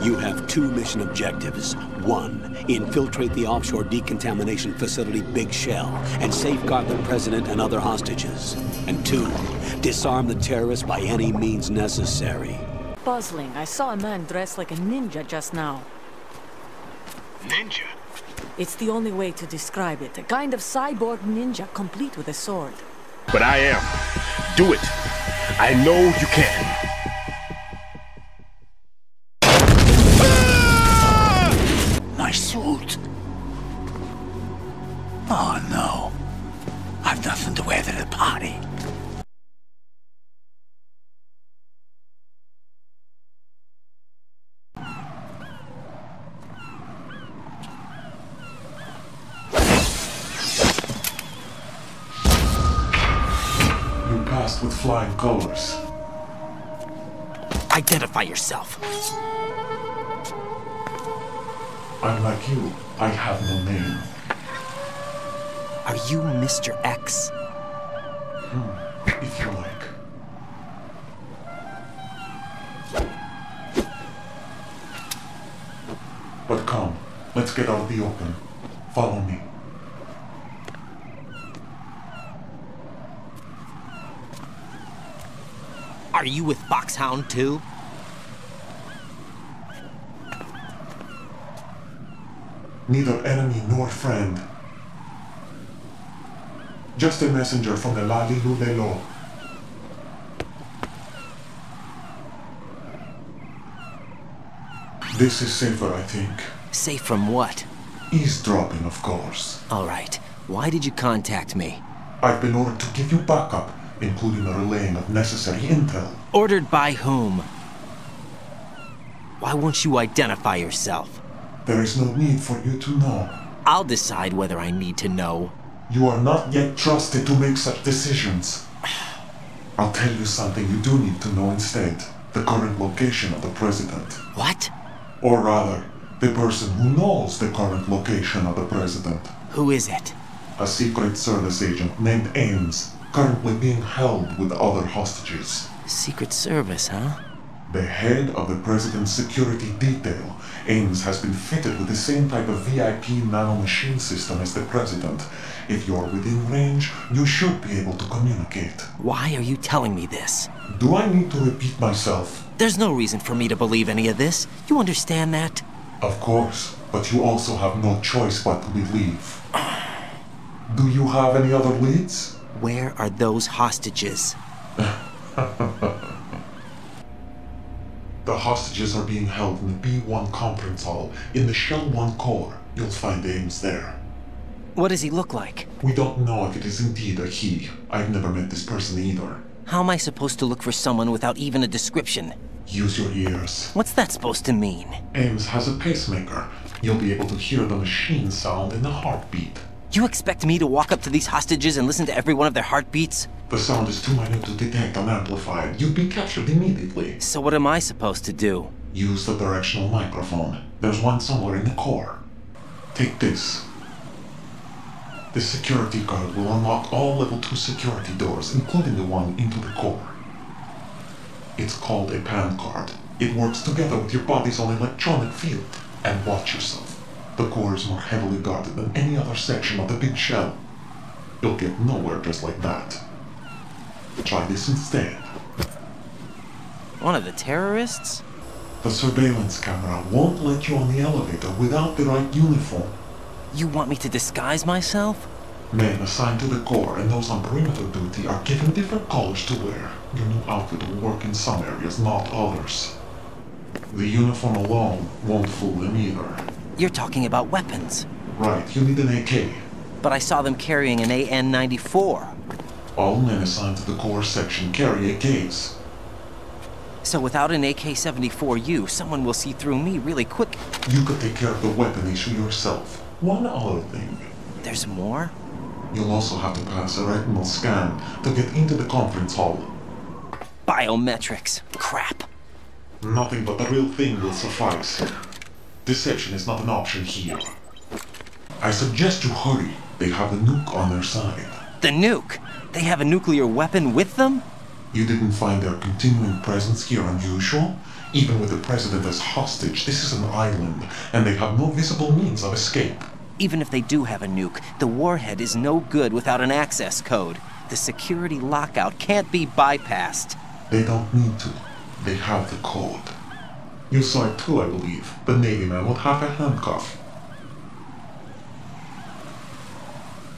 You have two mission objectives. One, infiltrate the offshore decontamination facility Big Shell and safeguard the president and other hostages. And two, disarm the terrorists by any means necessary. Puzzling. I saw a man dressed like a ninja just now. Ninja? It's the only way to describe it. A kind of cyborg ninja, complete with a sword. But I am. Do it. I know you can. My suit. Oh no. I've nothing to wear to the party. You passed with flying colors. Identify yourself. I'm like you. I have no name. Are you Mr. X? If you like. But come, let's get out of the open. Follow me. Are you with Foxhound too? Neither enemy nor friend. Just a messenger from the Lali Lulelo. This is safer, I think. Safe from what? Eavesdropping, of course. All right. Why did you contact me? I've been ordered to give you backup, including the relaying of necessary intel. Ordered by whom? Why won't you identify yourself? There is no need for you to know. I'll decide whether I need to know. You are not yet trusted to make such decisions. I'll tell you something you do need to know instead. The current location of the president. What? Or rather, the person who knows the current location of the president. Who is it? A Secret Service agent named Ames, currently being held with other hostages. Secret Service, huh? The head of the president's security detail, Ames, has been fitted with the same type of VIP nanomachine system as the president. If you're within range, you should be able to communicate. Why are you telling me this? Do I need to repeat myself? There's no reason for me to believe any of this. You understand that? Of course, but you also have no choice but to believe. Do you have any other leads? Where are those hostages? The hostages are being held in the B1 conference hall in the Shell 1 core. You'll find Ames there. What does he look like? We don't know if it is indeed a he. I've never met this person either. How am I supposed to look for someone without even a description? Use your ears. What's that supposed to mean? Ames has a pacemaker. You'll be able to hear the machine sound in the heartbeat. You expect me to walk up to these hostages and listen to every one of their heartbeats? The sound is too minute to detect and amplify it. You'd be captured immediately. So what am I supposed to do? Use the directional microphone. There's one somewhere in the core. Take this. The security card will unlock all level 2 security doors, including the one into the core. It's called a PAN card. It works together with your body's own electronic field. And watch yourself. The core is more heavily guarded than any other section of the big shell. You'll get nowhere just like that. Try this instead. One of the terrorists? The surveillance camera won't let you on the elevator without the right uniform. You want me to disguise myself? Men assigned to the core and those on perimeter duty are given different colors to wear. Your new outfit will work in some areas, not others. The uniform alone won't fool them either. You're talking about weapons. Right, you need an AK. But I saw them carrying an AN-94. All men assigned to the core section carry AKs. So without an AK-74U, someone will see through me really quick. You could take care of the weapon issue yourself. One other thing. There's more? You'll also have to pass a retinal scan to get into the conference hall. Biometrics. Crap. Nothing but the real thing will suffice. Deception is not an option here. I suggest you hurry. They have the nuke on their side. The nuke? They have a nuclear weapon with them? You didn't find their continuing presence here unusual? Even with the president as hostage, this is an island, and they have no visible means of escape. Even if they do have a nuke, the warhead is no good without an access code. The security lockout can't be bypassed. They don't need to. They have the code. You saw it too, I believe. The Navy man with half a handcuff.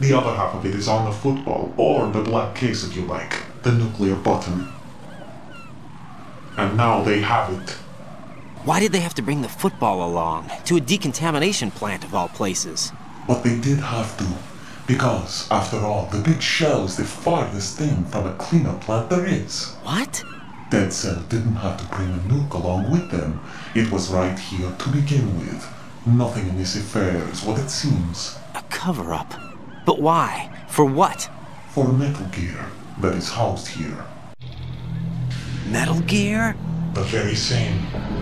The other half of it is on the football, or the black case if you like. The nuclear button. And now they have it. Why did they have to bring the football along? To a decontamination plant of all places. But they did have to. Because, after all, the big shell is the farthest thing from a cleanup plant there is. What? Dead Cell didn't have to bring a nuke along with them. It was right here to begin with. Nothing in this affair is what it seems. A cover-up? But why? For what? For Metal Gear that is housed here. Metal Gear? The very same.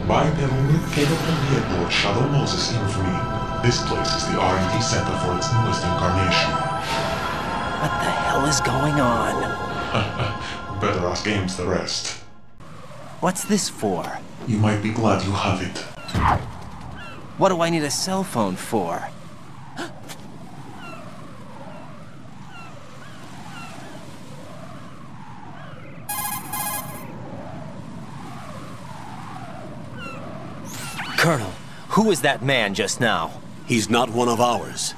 Bipedal nuke-capable vehicle of Shadow Moses infamy. This place is the R&D center for its newest incarnation. What the hell is going on? Better ask Ames the rest. What's this for? You might be glad you have it. What do I need a cell phone for? Colonel, who is that man just now? He's not one of ours.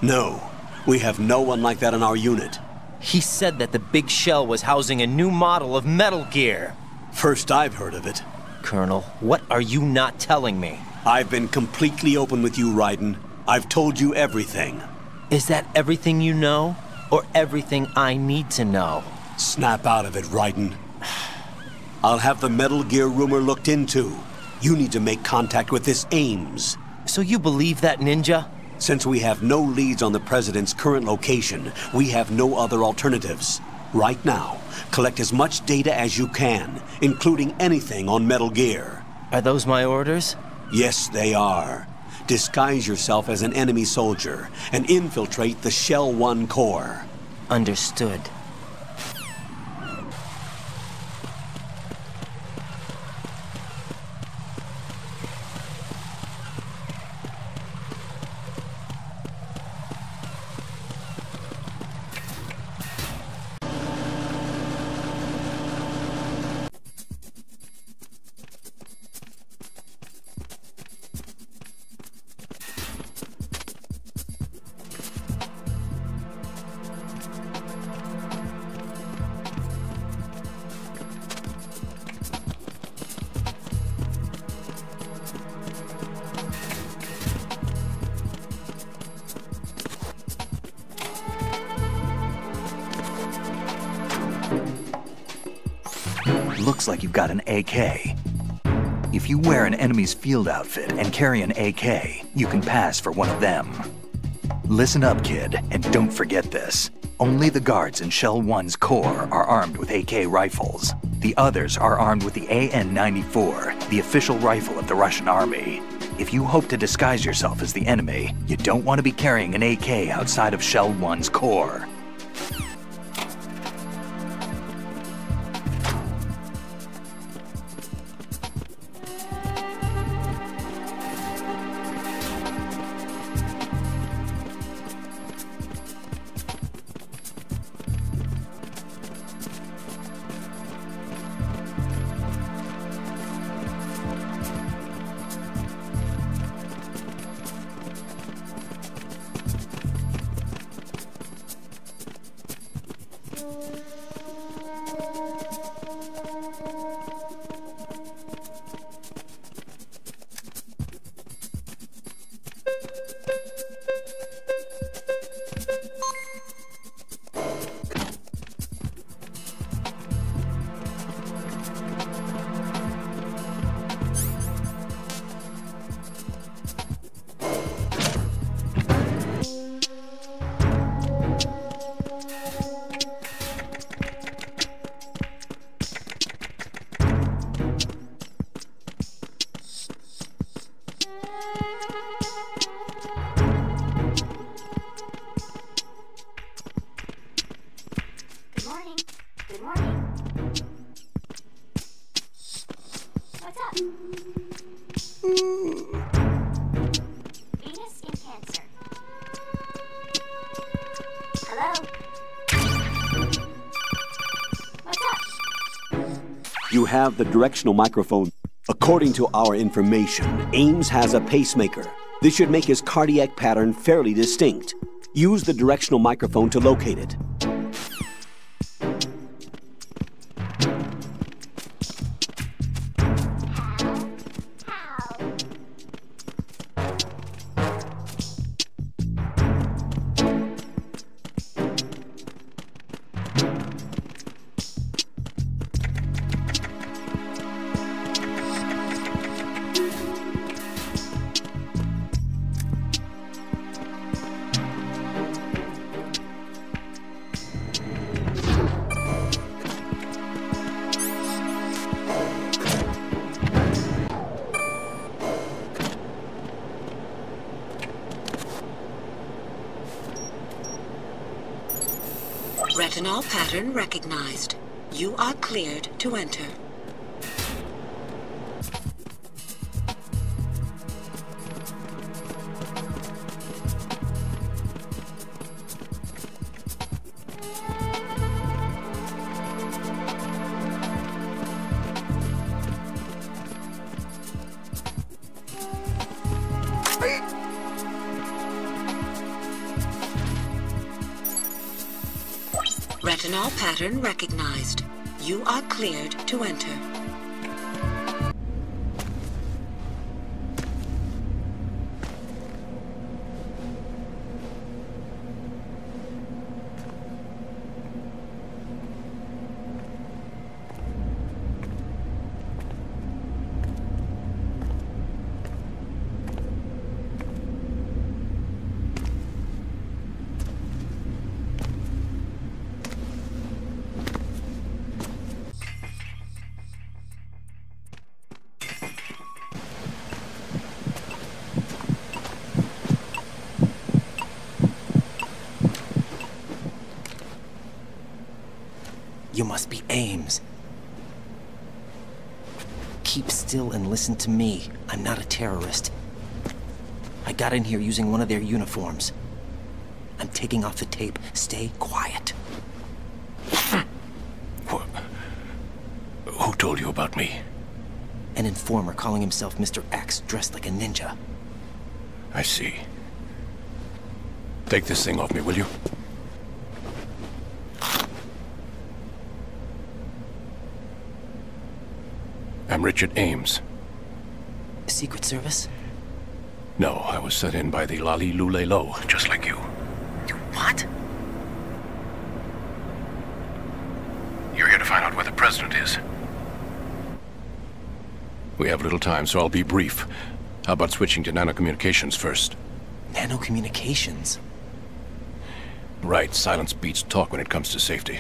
No, we have no one like that in our unit. He said that the big shell was housing a new model of Metal Gear. First I've heard of it. Colonel, what are you not telling me? I've been completely open with you, Raiden. I've told you everything. Is that everything you know? Or everything I need to know? Snap out of it, Raiden. I'll have the Metal Gear rumor looked into. You need to make contact with this Ames. So you believe that ninja? Since we have no leads on the President's current location, we have no other alternatives. Right now, collect as much data as you can, including anything on Metal Gear. Are those my orders? Yes, they are. Disguise yourself as an enemy soldier and infiltrate the Shell 1 core. Understood. Looks like you've got an AK. If you wear an enemy's field outfit and carry an AK, you can pass for one of them. Listen up, kid, and don't forget this. Only the guards in Shell 1's core are armed with AK rifles. The others are armed with the AN-94, the official rifle of the Russian army. If you hope to disguise yourself as the enemy, you don't want to be carrying an AK outside of Shell 1's core. Venus in Cancer. Hello? What's up? You have the directional microphone. According to our information, Ames has a pacemaker. This should make his cardiac pattern fairly distinct. Use the directional microphone to locate it. Retinol pattern recognized. You are cleared to enter. Retinol pattern recognized. You are cleared to enter. You must be Ames. Keep still and listen to me. I'm not a terrorist. I got in here using one of their uniforms. I'm taking off the tape. Stay quiet. Who told you about me? An informer calling himself Mr. X, dressed like a ninja. I see. Take this thing off me, will you? I'm Richard Ames. Secret Service? No, I was sent in by the Lali Lule Lo, just like you. You what? You're here to find out where the president is. We have little time, so I'll be brief. How about switching to nanocommunications first? Nanocommunications? Right, silence beats talk when it comes to safety.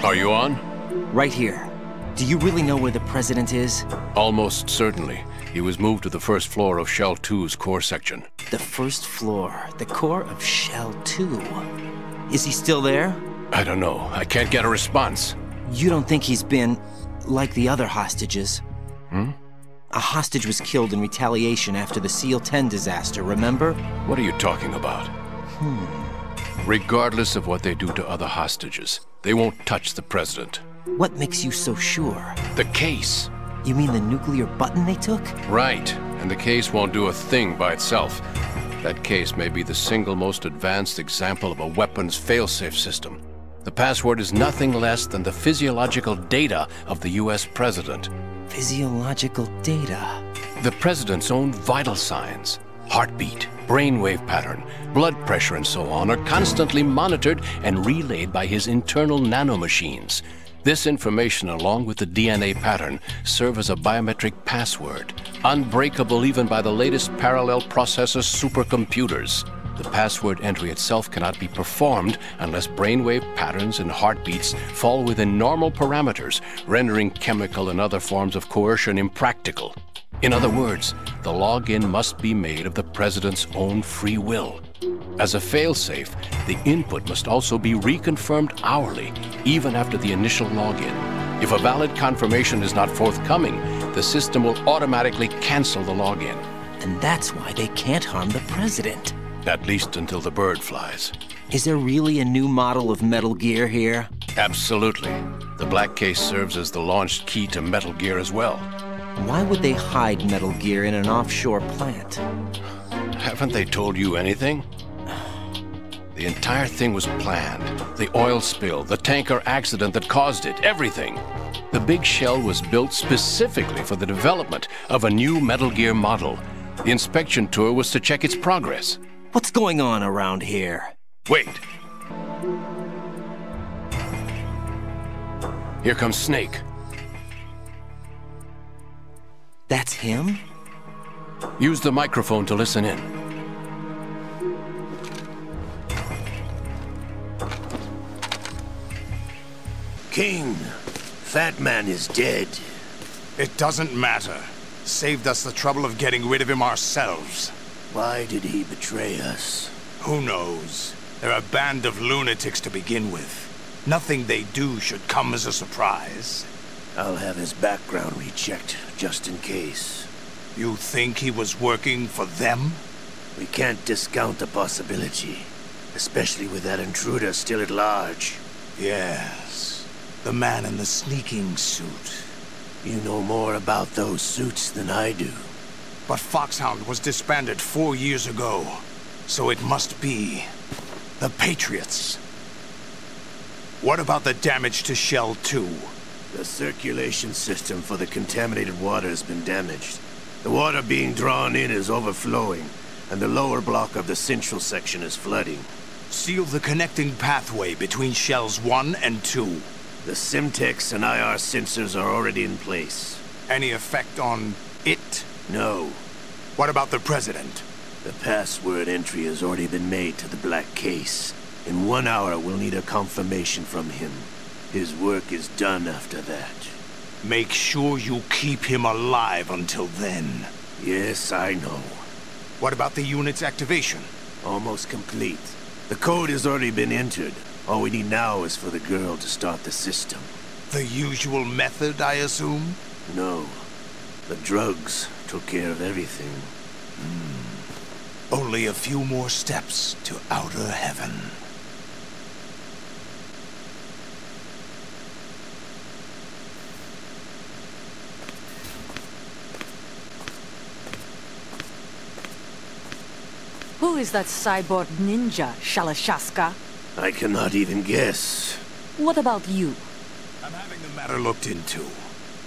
Are you on? Right here. Do you really know where the president is? Almost certainly. He was moved to the first floor of Shell 2's core section. The first floor. The core of Shell 2. Is he still there? I don't know. I can't get a response. You don't think he's been like the other hostages? Hmm? A hostage was killed in retaliation after the SEAL 10 disaster, remember? What are you talking about? Regardless of what they do to other hostages, they won't touch the president. What makes you so sure? The case. You mean the nuclear button they took? Right. And the case won't do a thing by itself. That case may be the single most advanced example of a weapons failsafe system. The password is nothing less than the physiological data of the US president. Physiological data? The president's own vital signs, heartbeat, brainwave pattern, blood pressure, and so on are constantly monitored and relayed by his internal nanomachines. This information, along with the DNA pattern, serve as a biometric password, unbreakable even by the latest parallel processor supercomputers. The password entry itself cannot be performed unless brainwave patterns and heartbeats fall within normal parameters, rendering chemical and other forms of coercion impractical. In other words, the login must be made of the President's own free will. As a failsafe, the input must also be reconfirmed hourly, even after the initial login. If a valid confirmation is not forthcoming, the system will automatically cancel the login. And that's why they can't harm the President. At least until the bird flies. Is there really a new model of Metal Gear here? Absolutely. The black case serves as the launch key to Metal Gear as well. Why would they hide Metal Gear in an offshore plant? Haven't they told you anything? The entire thing was planned. The oil spill, the tanker accident that caused it, everything. The big shell was built specifically for the development of a new Metal Gear model. The inspection tour was to check its progress. What's going on around here? Wait. Here comes Snake. That's him? Use the microphone to listen in. King, Fat Man is dead. It doesn't matter. Saved us the trouble of getting rid of him ourselves. Why did he betray us? Who knows? They're a band of lunatics to begin with. Nothing they do should come as a surprise. I'll have his background rechecked, just in case. You think he was working for them? We can't discount the possibility, especially with that intruder still at large. Yes, the man in the sneaking suit. You know more about those suits than I do. But Foxhound was disbanded 4 years ago, so it must be the Patriots. What about the damage to Shell 2? The circulation system for the contaminated water has been damaged. The water being drawn in is overflowing, and the lower block of the central section is flooding. Seal the connecting pathway between Shells 1 and 2. The Simtex and IR sensors are already in place. Any effect on it? No. What about the President? The password entry has already been made to the black case. In 1 hour, we'll need a confirmation from him. His work is done after that. Make sure you keep him alive until then. Yes, I know. What about the unit's activation? Almost complete. The code has already been entered. All we need now is for the girl to start the system. The usual method, I assume? No. The drugs took care of everything. Only a few more steps to outer heaven. Who is that cyborg ninja, Shalashaska? I cannot even guess. What about you? I'm having the matter looked into.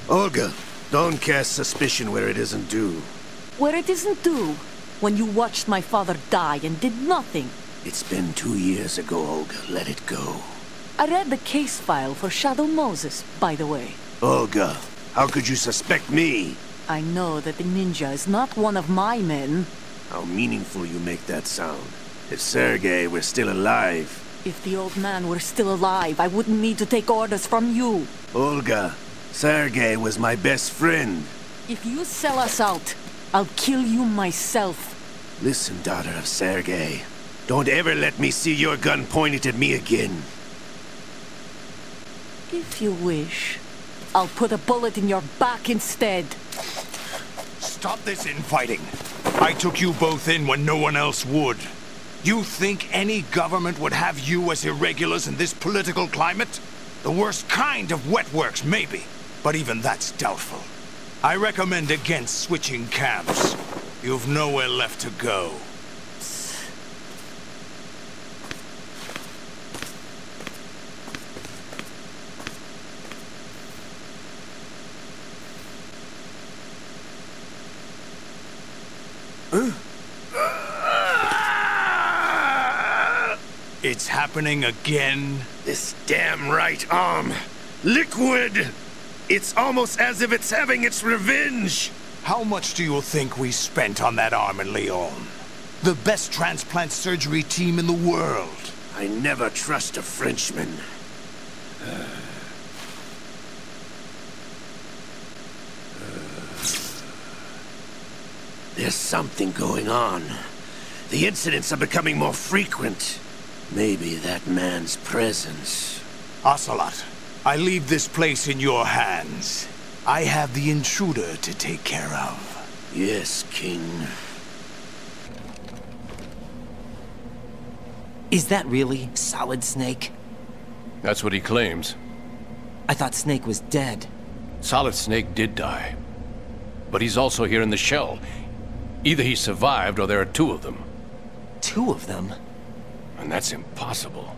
Olga, don't cast suspicion where it isn't due. Where it isn't due? When you watched my father die and did nothing. It's been 2 years ago, Olga. Let it go. I read the case file for Shadow Moses, by the way. Olga, how could you suspect me? I know that the ninja is not one of my men. How meaningful you make that sound. If Sergei were still alive... If the old man were still alive, I wouldn't need to take orders from you. Olga, Sergei was my best friend. If you sell us out, I'll kill you myself. Listen, daughter of Sergei. Don't ever let me see your gun pointed at me again. If you wish, I'll put a bullet in your back instead. Stop this infighting. I took you both in when no one else would. You think any government would have you as irregulars in this political climate? The worst kind of wet works, maybe. But even that's doubtful. I recommend against switching camps. You've nowhere left to go. It's happening again? This damn right arm. Liquid! It's almost as if it's having its revenge! How much do you think we spent on that arm in Lyon? The best transplant surgery team in the world. I never trust a Frenchman. There's something going on. The incidents are becoming more frequent. Maybe that man's presence. Ocelot, I leave this place in your hands. I have the intruder to take care of. Yes, King. Is that really Solid Snake? That's what he claims. I thought Snake was dead. Solid Snake did die. But he's also here in the shell. Either he survived or there are two of them. Two of them? And that's impossible.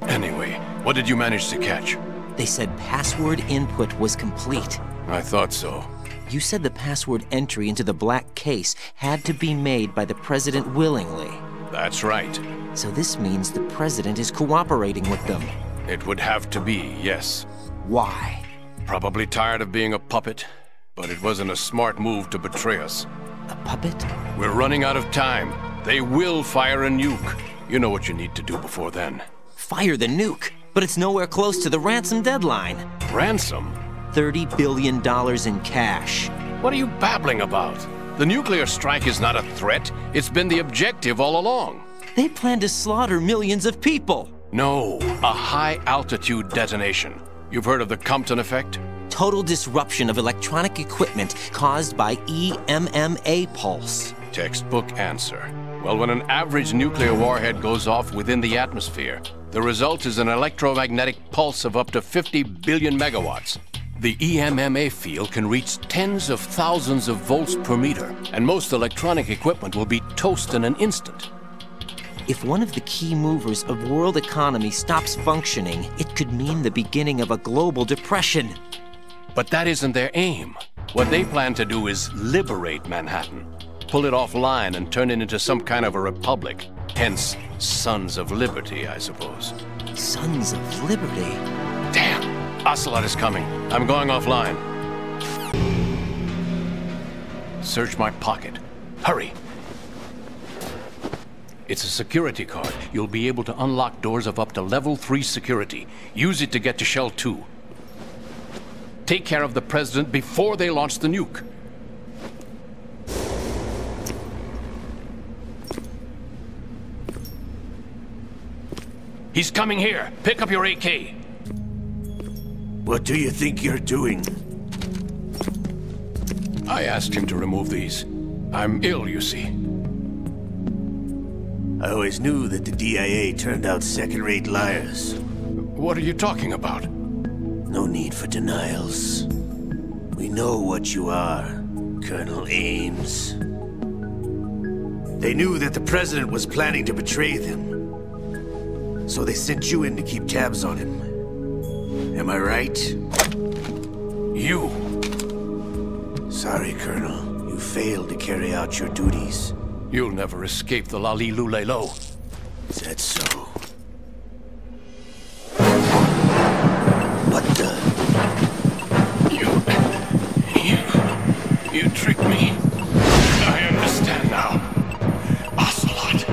Anyway, what did you manage to catch? They said password input was complete. I thought so. You said the password entry into the black case had to be made by the President willingly. That's right. So this means the President is cooperating with them. It would have to be, yes. Why? Probably tired of being a puppet, but it wasn't a smart move to betray us. A puppet? We're running out of time. They will fire a nuke. You know what you need to do before then. Fire the nuke? But it's nowhere close to the ransom deadline. Ransom? $30 billion in cash. What are you babbling about? The nuclear strike is not a threat. It's been the objective all along. They plan to slaughter millions of people. No, a high-altitude detonation. You've heard of the Compton effect? Total disruption of electronic equipment caused by EMMA pulse. Textbook answer. Well, when an average nuclear warhead goes off within the atmosphere, the result is an electromagnetic pulse of up to 50 billion megawatts. The EMMA field can reach tens of thousands of volts per meter, and most electronic equipment will be toast in an instant. If one of the key movers of world economy stops functioning, it could mean the beginning of a global depression. But that isn't their aim. What they plan to do is liberate Manhattan. Pull it offline and turn it into some kind of a republic. Hence, Sons of Liberty, I suppose. Sons of Liberty? Damn! Ocelot is coming. I'm going offline. Search my pocket. Hurry! It's a security card. You'll be able to unlock doors of up to level 3 security. Use it to get to Shell 2. Take care of the President before they launch the nuke. He's coming here. Pick up your AK. What do you think you're doing? I asked him to remove these. I'm ill, you see. I always knew that the DIA turned out second-rate liars. What are you talking about? No need for denials. We know what you are, Colonel Ames. They knew that the President was planning to betray them. So they sent you in to keep tabs on him. Am I right? You. Sorry, Colonel. You failed to carry out your duties. You'll never escape the Lali-Lulelo. Is that so? What the? You tricked me. I understand now. Ocelot.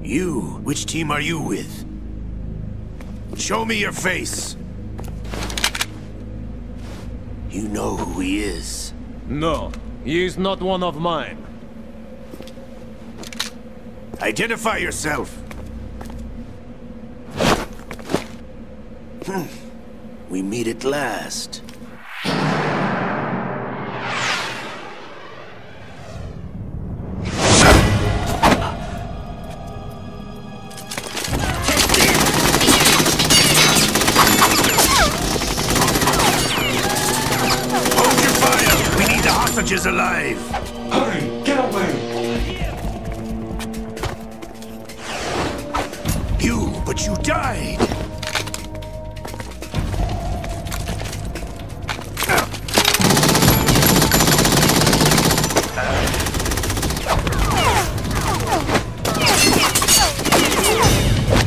You? Which team are you with? Show me your face. You know who he is. No, he is not one of mine. Identify yourself. We meet at last. Hostages alive! Hurry! Get away! But you died!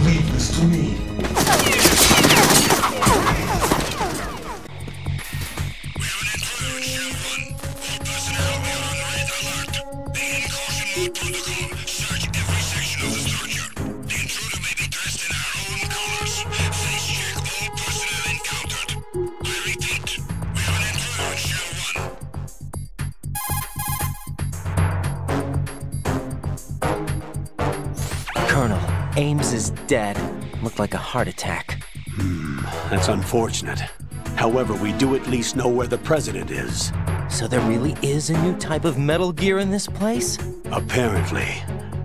Leave this to me. Protocol. Be in caution mode protocol. Search Ames is dead. Looked like a heart attack. That's unfortunate. However, we do at least know where the president is. So there really is a new type of Metal Gear in this place? Apparently.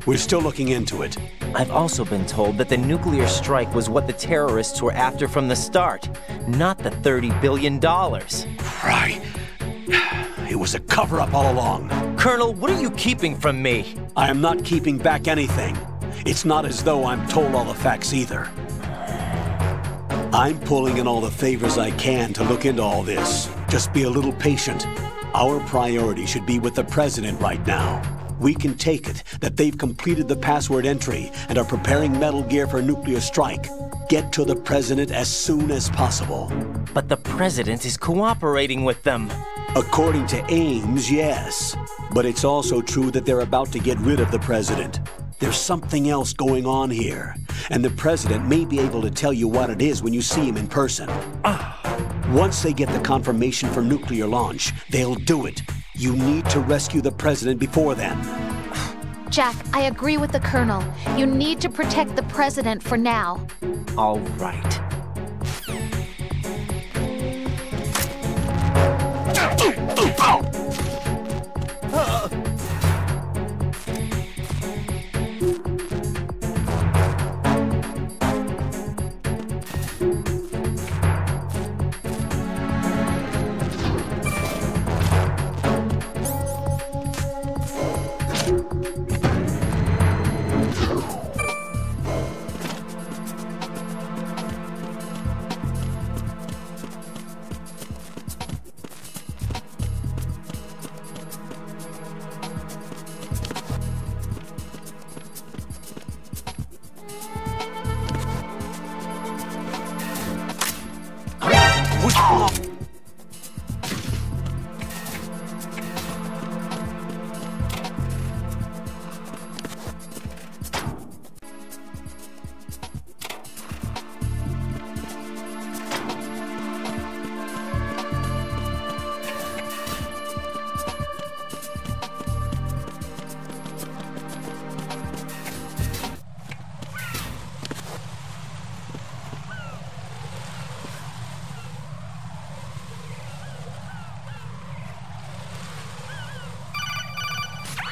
We're still looking into it. I've also been told that the nuclear strike was what the terrorists were after from the start, not the $30 billion. Right. It was a cover-up all along. Colonel, what are you keeping from me? I am not keeping back anything. It's not as though I'm told all the facts either. I'm pulling in all the favors I can to look into all this. Just be a little patient. Our priority should be with the president right now. We can take it that they've completed the password entry and are preparing Metal Gear for a nuclear strike. Get to the president as soon as possible. But the president is cooperating with them. According to Ames, yes. But it's also true that they're about to get rid of the president. There's something else going on here, and the president may be able to tell you what it is when you see him in person. Once they get the confirmation for nuclear launch, they'll do it. You need to rescue the president before then. Jack, I agree with the Colonel. You need to protect the president for now. All right.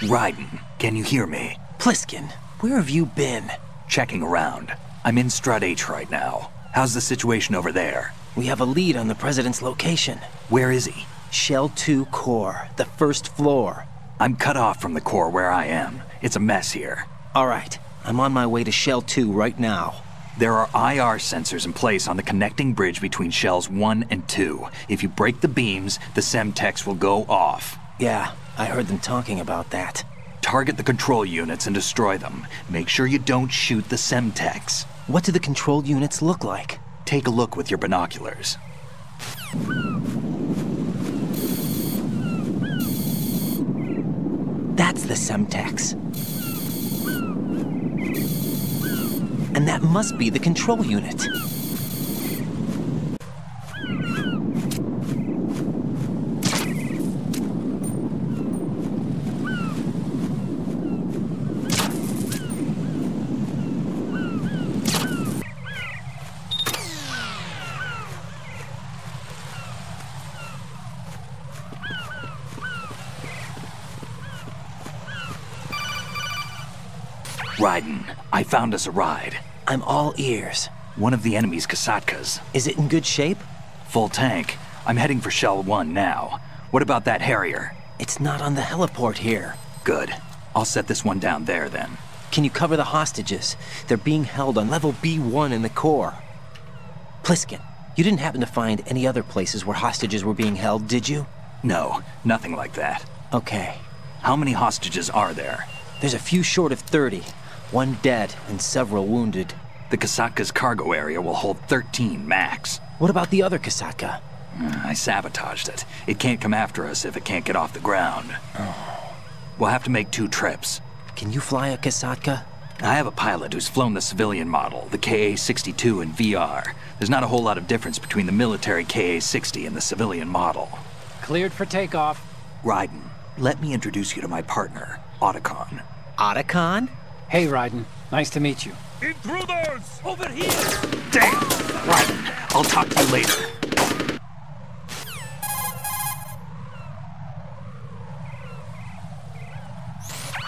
Raiden, can you hear me? Pliskin, where have you been? Checking around. I'm in Strut H right now. How's the situation over there? We have a lead on the president's location. Where is he? Shell 2 core, the first floor. I'm cut off from the core where I am. It's a mess here. All right, I'm on my way to Shell 2 right now. There are IR sensors in place on the connecting bridge between Shells 1 and 2. If you break the beams, the Semtex will go off. Yeah, I heard them talking about that. Target the control units and destroy them. Make sure you don't shoot the Semtex. What do the control units look like? Take a look with your binoculars. That's the Semtex. And that must be the control unit. Raiden, I found us a ride. I'm all ears. One of the enemy's Kasatkas. Is it in good shape? Full tank. I'm heading for Shell 1 now. What about that Harrier? It's not on the heliport here. Good. I'll set this one down there then. Can you cover the hostages? They're being held on level B1 in the core. Pliskin, you didn't happen to find any other places where hostages were being held, did you? No, nothing like that. Okay. How many hostages are there? There's a few short of 30. One dead and several wounded. The Kasatka's cargo area will hold 13 max. What about the other Kasatka? I sabotaged it. It can't come after us if it can't get off the ground. We'll have to make 2 trips. Can you fly a Kasatka? I have a pilot who's flown the civilian model, the KA-62 in VR. There's not a whole lot of difference between the military KA-60 and the civilian model. Cleared for takeoff. Raiden, let me introduce you to my partner, Otacon. Otacon? Hey, Raiden. Nice to meet you. Intruders! Over here! Damn! Right, I'll talk to you later.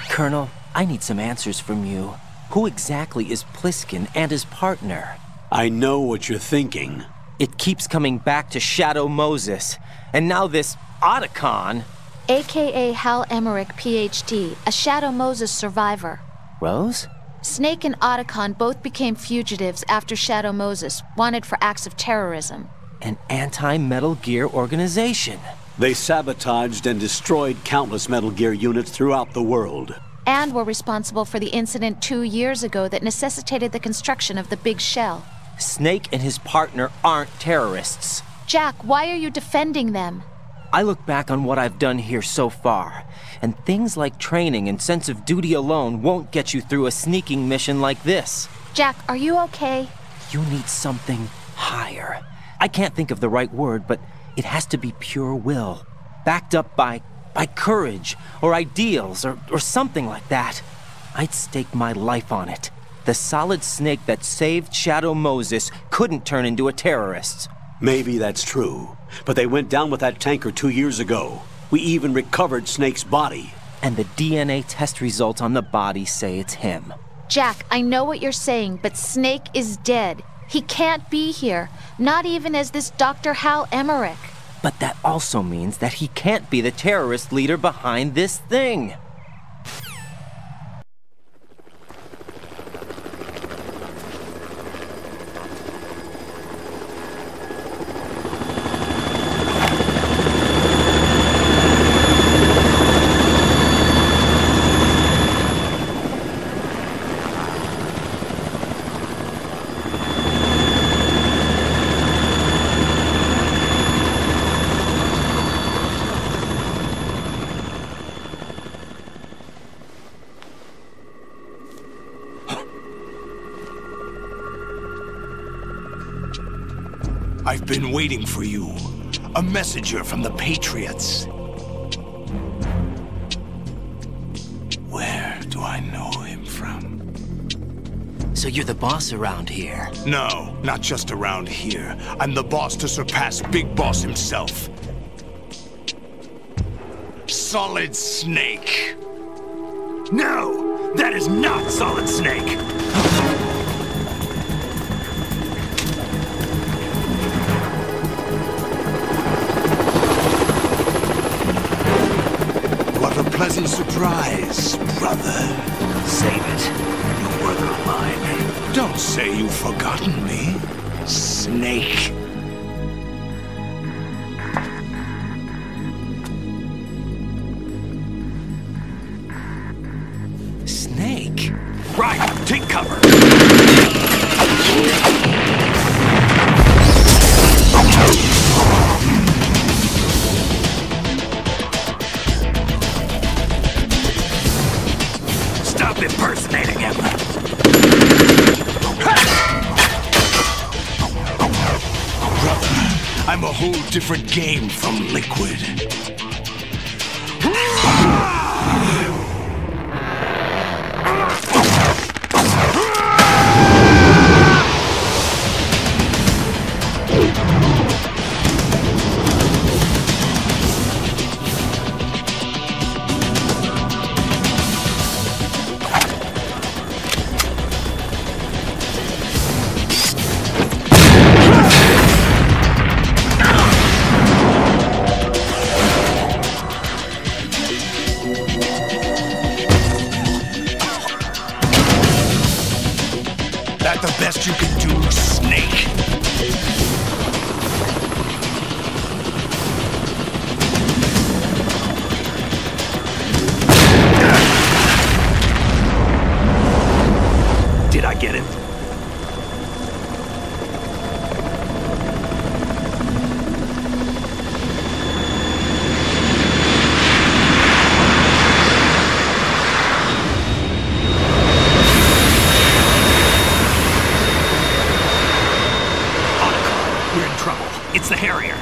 Colonel, I need some answers from you. Who exactly is Pliskin and his partner? I know what you're thinking. It keeps coming back to Shadow Moses. And now this Otacon. AKA Hal Emmerich, PhD, a Shadow Moses survivor. Rose? Snake and Otacon both became fugitives after Shadow Moses, wanted for acts of terrorism. An anti-Metal Gear organization. They sabotaged and destroyed countless Metal Gear units throughout the world. And were responsible for the incident 2 years ago that necessitated the construction of the Big Shell. Snake and his partner aren't terrorists. Jack, why are you defending them? I look back on what I've done here so far, and things like training and sense of duty alone won't get you through a sneaking mission like this. Jack, are you okay? You need something higher. I can't think of the right word, but it has to be pure will, backed up by courage, or ideals, or something like that. I'd stake my life on it. The solid snake that saved Shadow Moses couldn't turn into a terrorist. Maybe that's true, but they went down with that tanker 2 years ago. We even recovered Snake's body. And the DNA test results on the body say it's him. Jack, I know what you're saying, but Snake is dead. He can't be here, not even as this Dr. Hal Emmerich. But that also means that he can't be the terrorist leader behind this thing. I've been waiting for you. A messenger from the Patriots. Where do I know him from? So you're the boss around here? No, not just around here. I'm the boss to surpass Big Boss himself. Solid Snake. No! That is not Solid Snake! What a pleasant surprise, brother. Save it. You're worth of mine. Don't say you've forgotten me, Snake. Snake? Right, take cover. Stop impersonating him. Brother, I'm a whole different game from Liquid. That the best you can do, Snake? Did I get it? We're in trouble. It's the Harrier.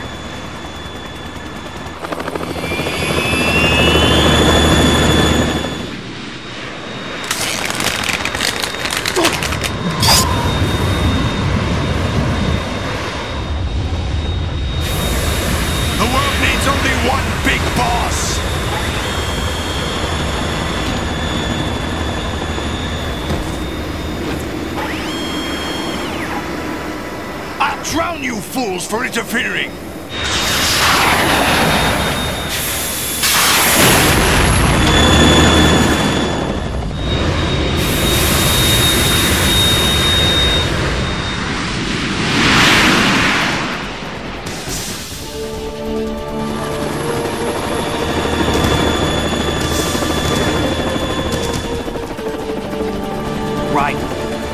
I'll drown you fools for interfering!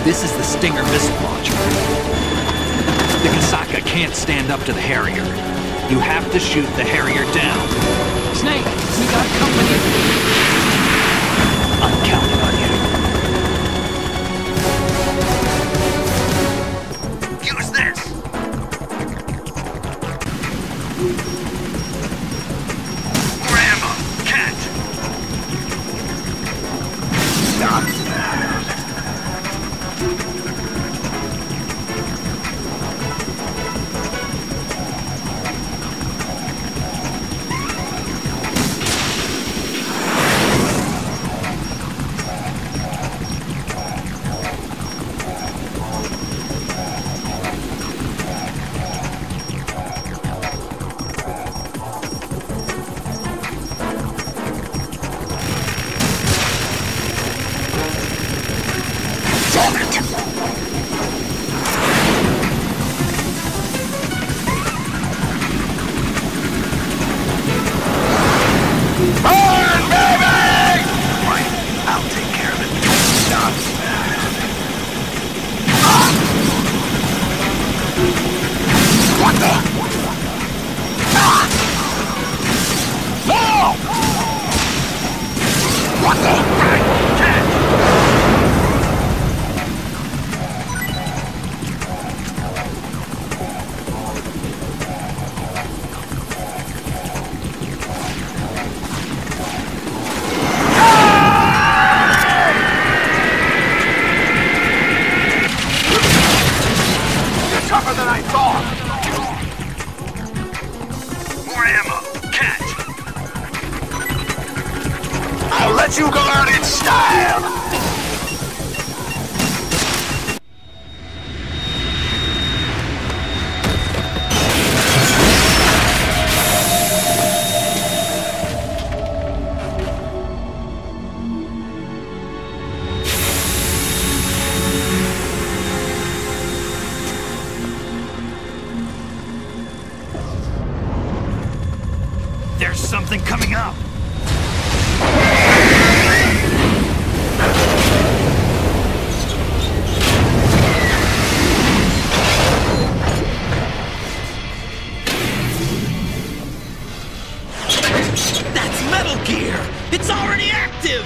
This is the Stinger missile launcher. The Kasaka can't stand up to the Harrier. You have to shoot the Harrier down. Snake, we got company. I'm counting on you. Use this! More ammo! Catch! Stop that! You go out in style! There's something coming up! It's already active!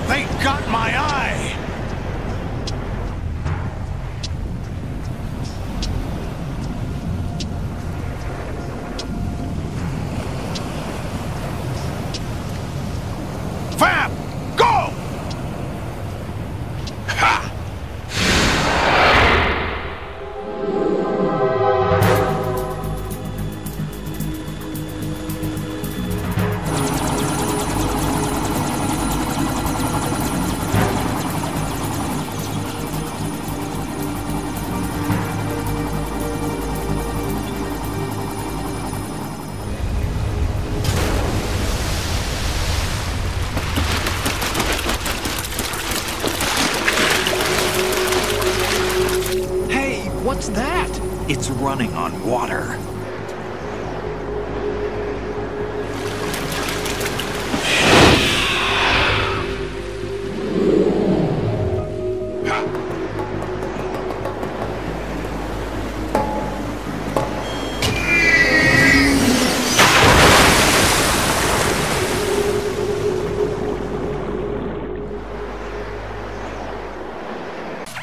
They got my eye! Fab! Go! Ha! What's that? It's running on water.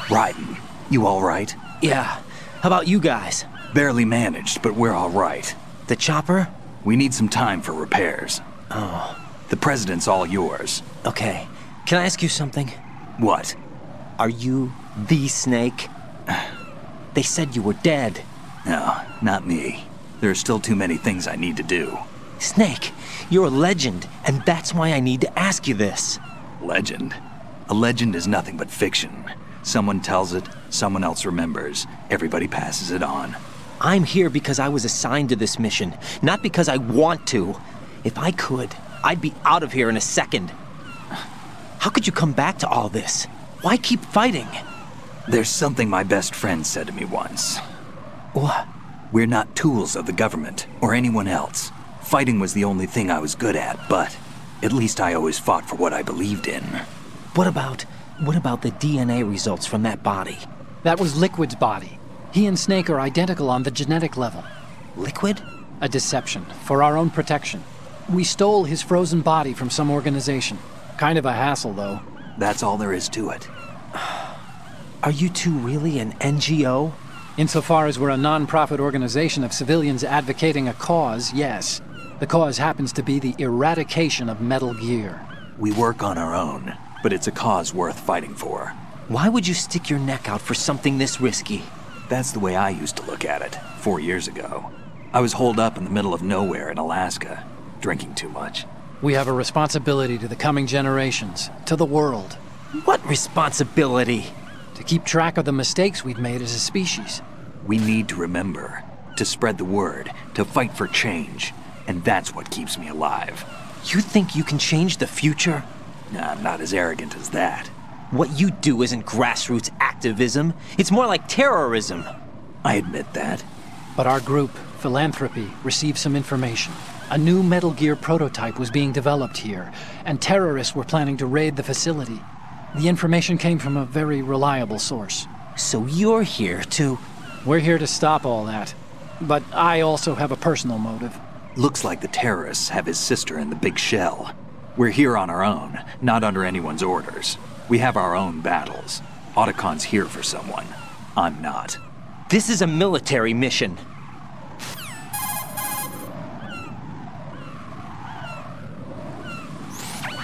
Raiden, you all right? Yeah. How about you guys? Barely managed, but we're all right. The chopper? We need some time for repairs. Oh. The president's all yours. Okay. Can I ask you something? What? Are you the Snake? They said you were dead. No, not me. There are still too many things I need to do. Snake, you're a legend, and that's why I need to ask you this. Legend? A legend is nothing but fiction. Someone tells it, someone else remembers. Everybody passes it on. I'm here because I was assigned to this mission, not because I want to. If I could, I'd be out of here in a second. How could you come back to all this? Why keep fighting? There's something my best friend said to me once. What? We're not tools of the government or anyone else. Fighting was the only thing I was good at, but at least I always fought for what I believed in. What about the DNA results from that body? That was Liquid's body. He and Snake are identical on the genetic level. Liquid? A deception, for our own protection. We stole his frozen body from some organization. Kind of a hassle, though. That's all there is to it. Are you two really an NGO? Insofar as we're a non-profit organization of civilians advocating a cause, yes. The cause happens to be the eradication of Metal Gear. We work on our own, but it's a cause worth fighting for. Why would you stick your neck out for something this risky? That's the way I used to look at it, 4 years ago. I was holed up in the middle of nowhere in Alaska, drinking too much. We have a responsibility to the coming generations, to the world. What responsibility? To keep track of the mistakes we've made as a species. We need to remember, to spread the word, to fight for change, and that's what keeps me alive. You think you can change the future? Nah, I'm not as arrogant as that. What you do isn't grassroots activism. It's more like terrorism. I admit that. But our group, Philanthropy, received some information. A new Metal Gear prototype was being developed here, and terrorists were planning to raid the facility. The information came from a very reliable source. So you're here to... We're here to stop all that. But I also have a personal motive. Looks like the terrorists have his sister in the big shell. We're here on our own, not under anyone's orders. We have our own battles. Otacon's here for someone. I'm not. This is a military mission.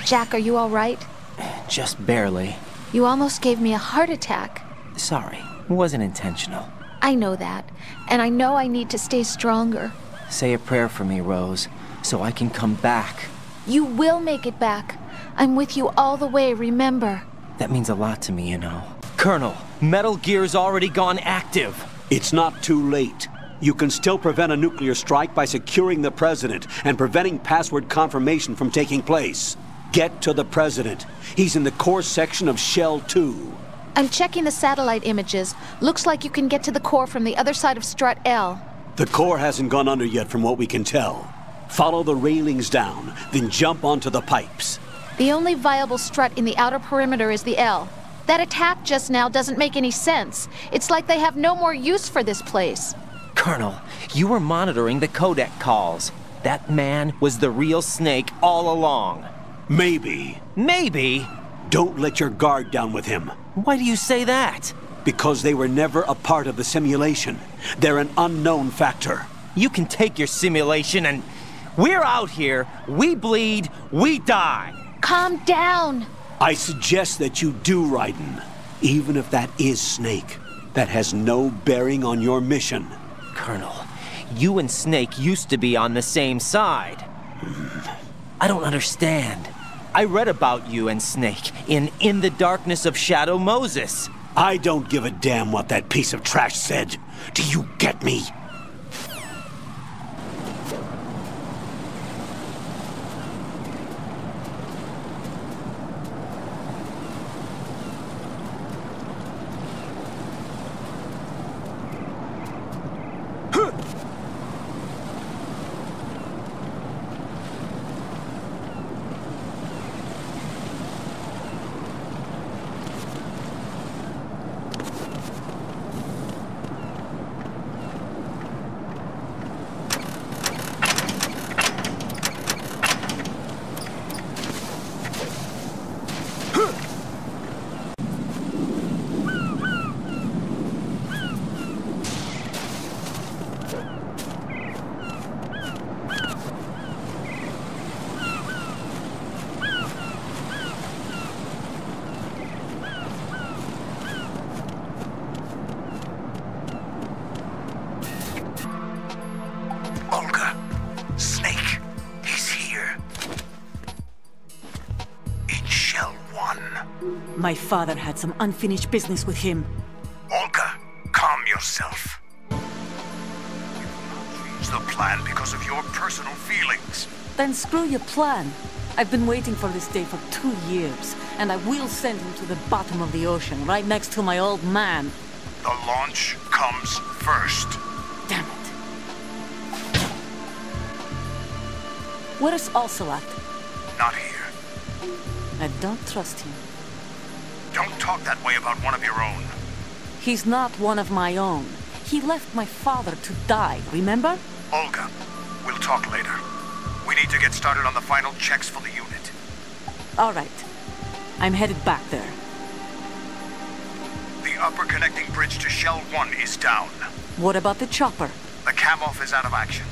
Jack, are you all right? Just barely. You almost gave me a heart attack. Sorry, it wasn't intentional. I know that, and I know I need to stay stronger. Say a prayer for me, Rose, so I can come back. You will make it back. I'm with you all the way, remember? That means a lot to me, you know. Colonel, Metal Gear's already gone active. It's not too late. You can still prevent a nuclear strike by securing the president and preventing password confirmation from taking place. Get to the president. He's in the core section of Shell 2. I'm checking the satellite images. Looks like you can get to the core from the other side of Strut L. The core hasn't gone under yet from what we can tell. Follow the railings down, then jump onto the pipes. The only viable strut in the outer perimeter is the L. That attack just now doesn't make any sense. It's like they have no more use for this place. Colonel, you were monitoring the codec calls. That man was the real Snake all along. Maybe. Maybe? Don't let your guard down with him. Why do you say that? Because they were never a part of the simulation. They're an unknown factor. You can take your simulation and... We're out here, we bleed, we die. Calm down. I suggest that you do, Raiden. Even if that is Snake. That has no bearing on your mission. Colonel, you and Snake used to be on the same side. I don't understand. I read about you and Snake in the Darkness of Shadow Moses. I don't give a damn what that piece of trash said. Do you get me? My father had some unfinished business with him. Olga, calm yourself. We will not change the plan because of your personal feelings. Then screw your plan. I've been waiting for this day for 2 years, and I will send him to the bottom of the ocean, right next to my old man. The launch comes first. Damn it. Where's Ocelot? Not here. I don't trust him. Don't talk that way about one of your own. He's not one of my own. He left my father to die, remember? Olga, we'll talk later. We need to get started on the final checks for the unit. All right. I'm headed back there. The upper connecting bridge to Shell 1 is down. What about the chopper? The cam-off is out of action.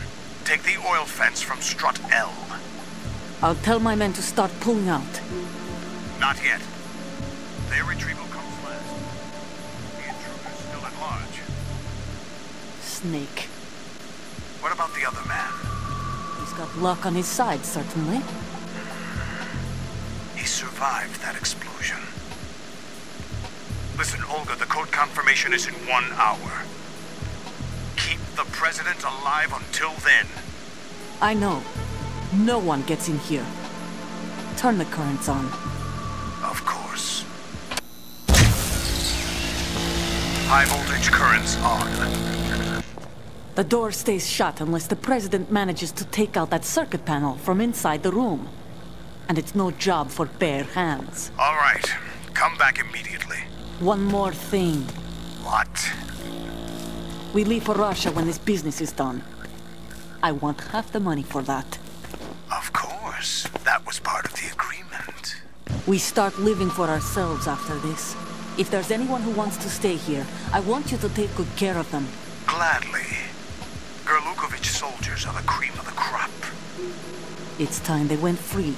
Take the oil fence from strut L. I'll tell my men to start pulling out. Not yet. Their retrieval comes last. The intruder's still at large. Snake. What about the other man? He's got luck on his side, certainly. He survived that explosion. Listen, Olga, the code confirmation is in 1 hour. Keep the president alive until then. I know. No one gets in here. Turn the currents on. Of course. High voltage currents on. The door stays shut unless the president manages to take out that circuit panel from inside the room. And it's no job for bare hands. All right. Come back immediately. One more thing. What? We leave for Russia when this business is done. I want half the money for that. Of course. That was part of the agreement. We start living for ourselves after this. If there's anyone who wants to stay here, I want you to take good care of them. Gladly. Gerlukovich soldiers are the cream of the crop. It's time they went free.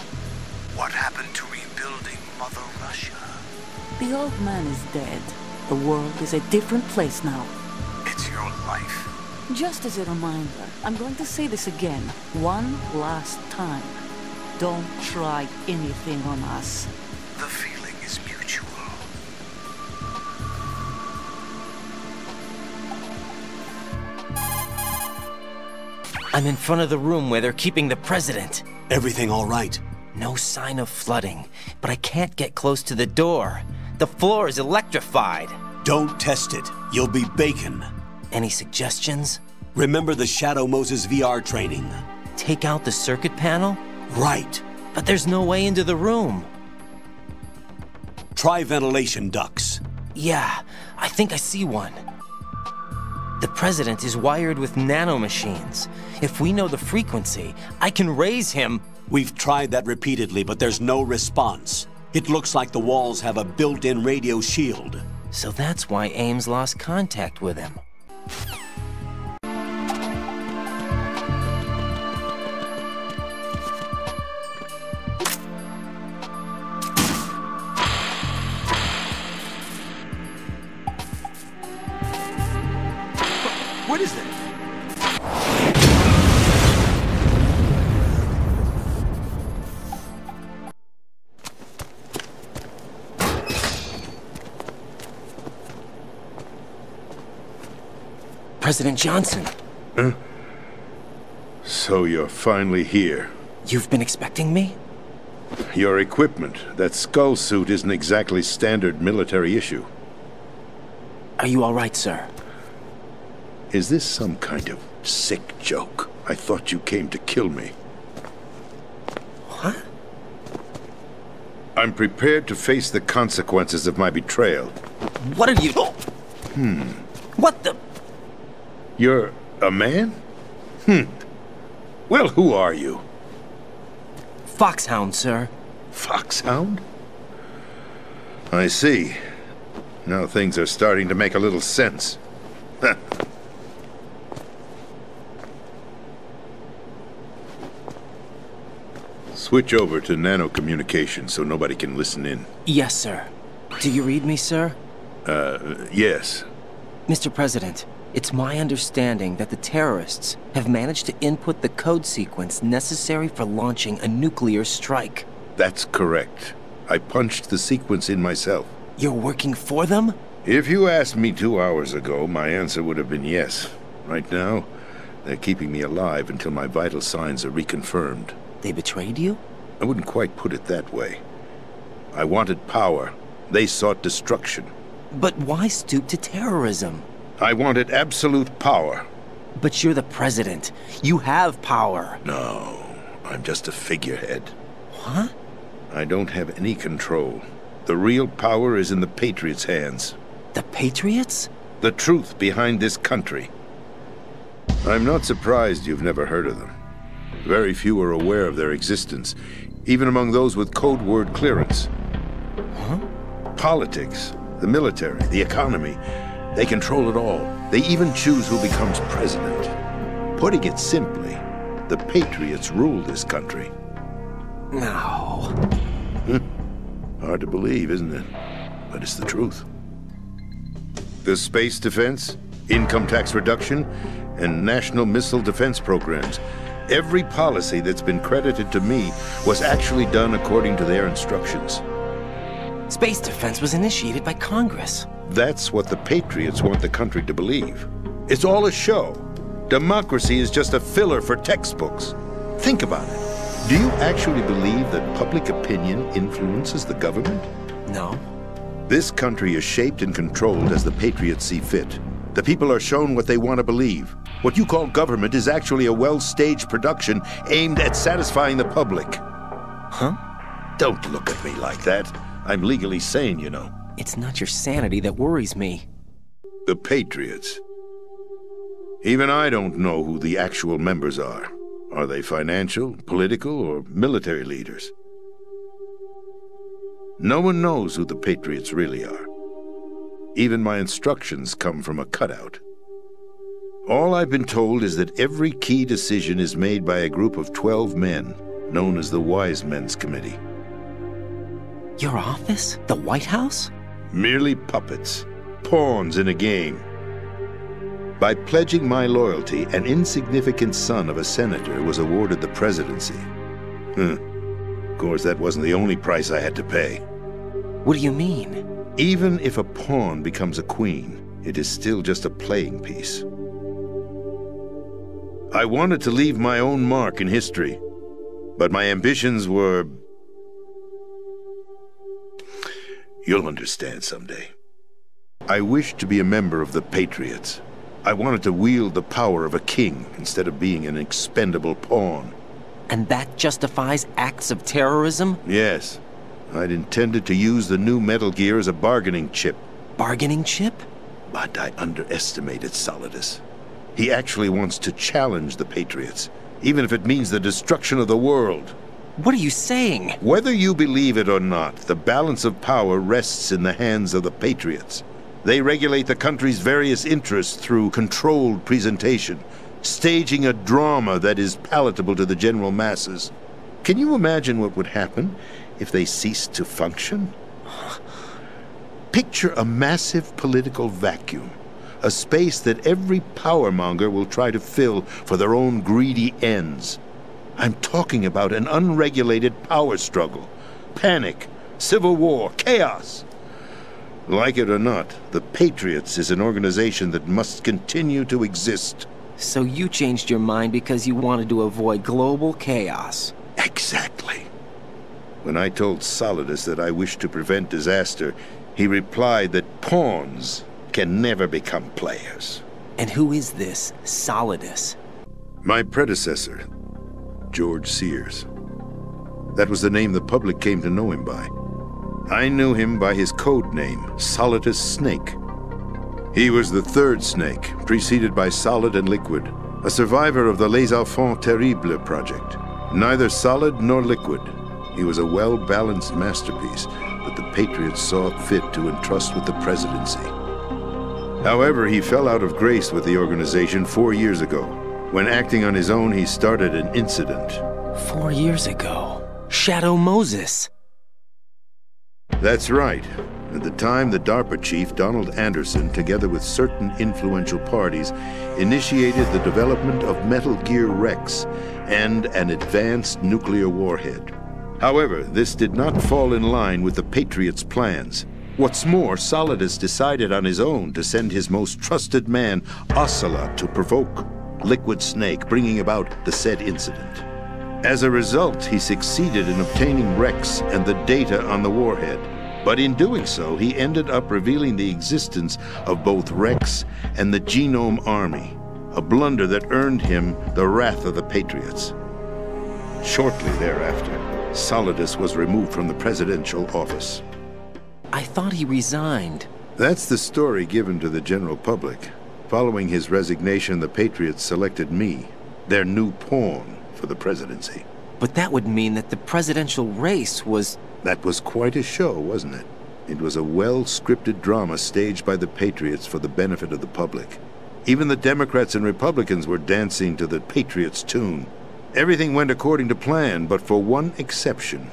What happened to rebuilding Mother Russia? The old man is dead. The world is a different place now. It's your life. Just as a reminder, I'm going to say this again, one last time. Don't try anything on us. The feeling is mutual. I'm in front of the room where they're keeping the president. Everything all right? No sign of flooding, but I can't get close to the door. The floor is electrified. Don't test it. You'll be bacon. Any suggestions? Remember the Shadow Moses VR training. Take out the circuit panel? Right. But there's no way into the room. Try ventilation ducts. Yeah, I think I see one. The president is wired with nanomachines. If we know the frequency, I can raise him. We've tried that repeatedly, but there's no response. It looks like the walls have a built-in radio shield. So that's why Ames lost contact with him. What is that? President Johnson. Huh? So you're finally here. You've been expecting me? Your equipment, that skull suit isn't exactly standard military issue. Are you all right, sir? Is this some kind of sick joke? I thought you came to kill me. What? I'm prepared to face the consequences of my betrayal. What are you... What the... You're a man? Well, who are you? Foxhound, sir. Foxhound? I see. Now things are starting to make a little sense. Switch over to nano-communication so nobody can listen in. Yes, sir. Do you read me, sir? Yes. Mr. President, it's my understanding that the terrorists have managed to input the code sequence necessary for launching a nuclear strike. That's correct. I punched the sequence in myself. You're working for them? If you asked me 2 hours ago, my answer would have been yes. Right now, they're keeping me alive until my vital signs are reconfirmed. They betrayed you? I wouldn't quite put it that way. I wanted power. They sought destruction. But why stoop to terrorism? I wanted absolute power. But you're the president. You have power. No, I'm just a figurehead. What? I don't have any control. The real power is in the Patriots' hands. The Patriots? The truth behind this country. I'm not surprised you've never heard of them. Very few are aware of their existence, even among those with code word clearance. Huh? Politics, the military, the economy, they control it all. They even choose who becomes president. Putting it simply, the Patriots rule this country. No. Hard to believe, isn't it? But it's the truth. The space defense, income tax reduction, and national missile defense programs. Every policy that's been credited to me was actually done according to their instructions. Space defense was initiated by Congress. That's what the Patriots want the country to believe. It's all a show. Democracy is just a filler for textbooks. Think about it. Do you actually believe that public opinion influences the government? No. This country is shaped and controlled as the Patriots see fit. The people are shown what they want to believe. What you call government is actually a well-staged production aimed at satisfying the public. Huh? Don't look at me like that. I'm legally sane, you know. It's not your sanity that worries me. The Patriots. Even I don't know who the actual members are. Are they financial, political, or military leaders? No one knows who the Patriots really are. Even my instructions come from a cutout. All I've been told is that every key decision is made by a group of 12 men, known as the Wise Men's Committee. Your office? The White House? Merely puppets, pawns in a game. By pledging my loyalty, an insignificant son of a senator was awarded the presidency. Of course, that wasn't the only price I had to pay. What do you mean? Even if a pawn becomes a queen, it is still just a playing piece. I wanted to leave my own mark in history, but my ambitions were... You'll understand someday. I wished to be a member of the Patriots. I wanted to wield the power of a king instead of being an expendable pawn. And that justifies acts of terrorism? Yes. I'd intended to use the new Metal Gear as a bargaining chip. Bargaining chip? But I underestimated Solidus. He actually wants to challenge the Patriots, even if it means the destruction of the world. What are you saying? Whether you believe it or not, the balance of power rests in the hands of the Patriots. They regulate the country's various interests through controlled presentation, staging a drama that is palatable to the general masses. Can you imagine what would happen if they ceased to function? Picture a massive political vacuum, a space that every powermonger will try to fill for their own greedy ends. I'm talking about an unregulated power struggle, panic, civil war, chaos. Like it or not, the Patriots is an organization that must continue to exist. So you changed your mind because you wanted to avoid global chaos. Exactly. When I told Solidus that I wished to prevent disaster, he replied that pawns can never become players. And who is this Solidus? My predecessor, George Sears. That was the name the public came to know him by. I knew him by his code name, Solidus Snake. He was the third snake, preceded by Solid and Liquid, a survivor of the Les Enfants Terribles project. Neither solid nor liquid, he was a well-balanced masterpiece that the Patriots saw fit to entrust with the presidency. However, he fell out of grace with the organization 4 years ago. When acting on his own, he started an incident. 4 years ago? Shadow Moses! That's right. At the time, the DARPA chief, Donald Anderson, together with certain influential parties, initiated the development of Metal Gear Rex and an advanced nuclear warhead. However, this did not fall in line with the Patriots' plans. What's more, Solidus decided on his own to send his most trusted man, Ocelot, to provoke Liquid Snake, bringing about the said incident. As a result, he succeeded in obtaining Rex and the data on the warhead. But in doing so, he ended up revealing the existence of both Rex and the Genome Army, a blunder that earned him the wrath of the Patriots. Shortly thereafter, Solidus was removed from the presidential office. I thought he resigned. That's the story given to the general public. Following his resignation, the Patriots selected me, their new pawn, for the presidency. But that would mean that the presidential race was... That was quite a show, wasn't it? It was a well-scripted drama staged by the Patriots for the benefit of the public. Even the Democrats and Republicans were dancing to the Patriots' tune. Everything went according to plan, but for one exception.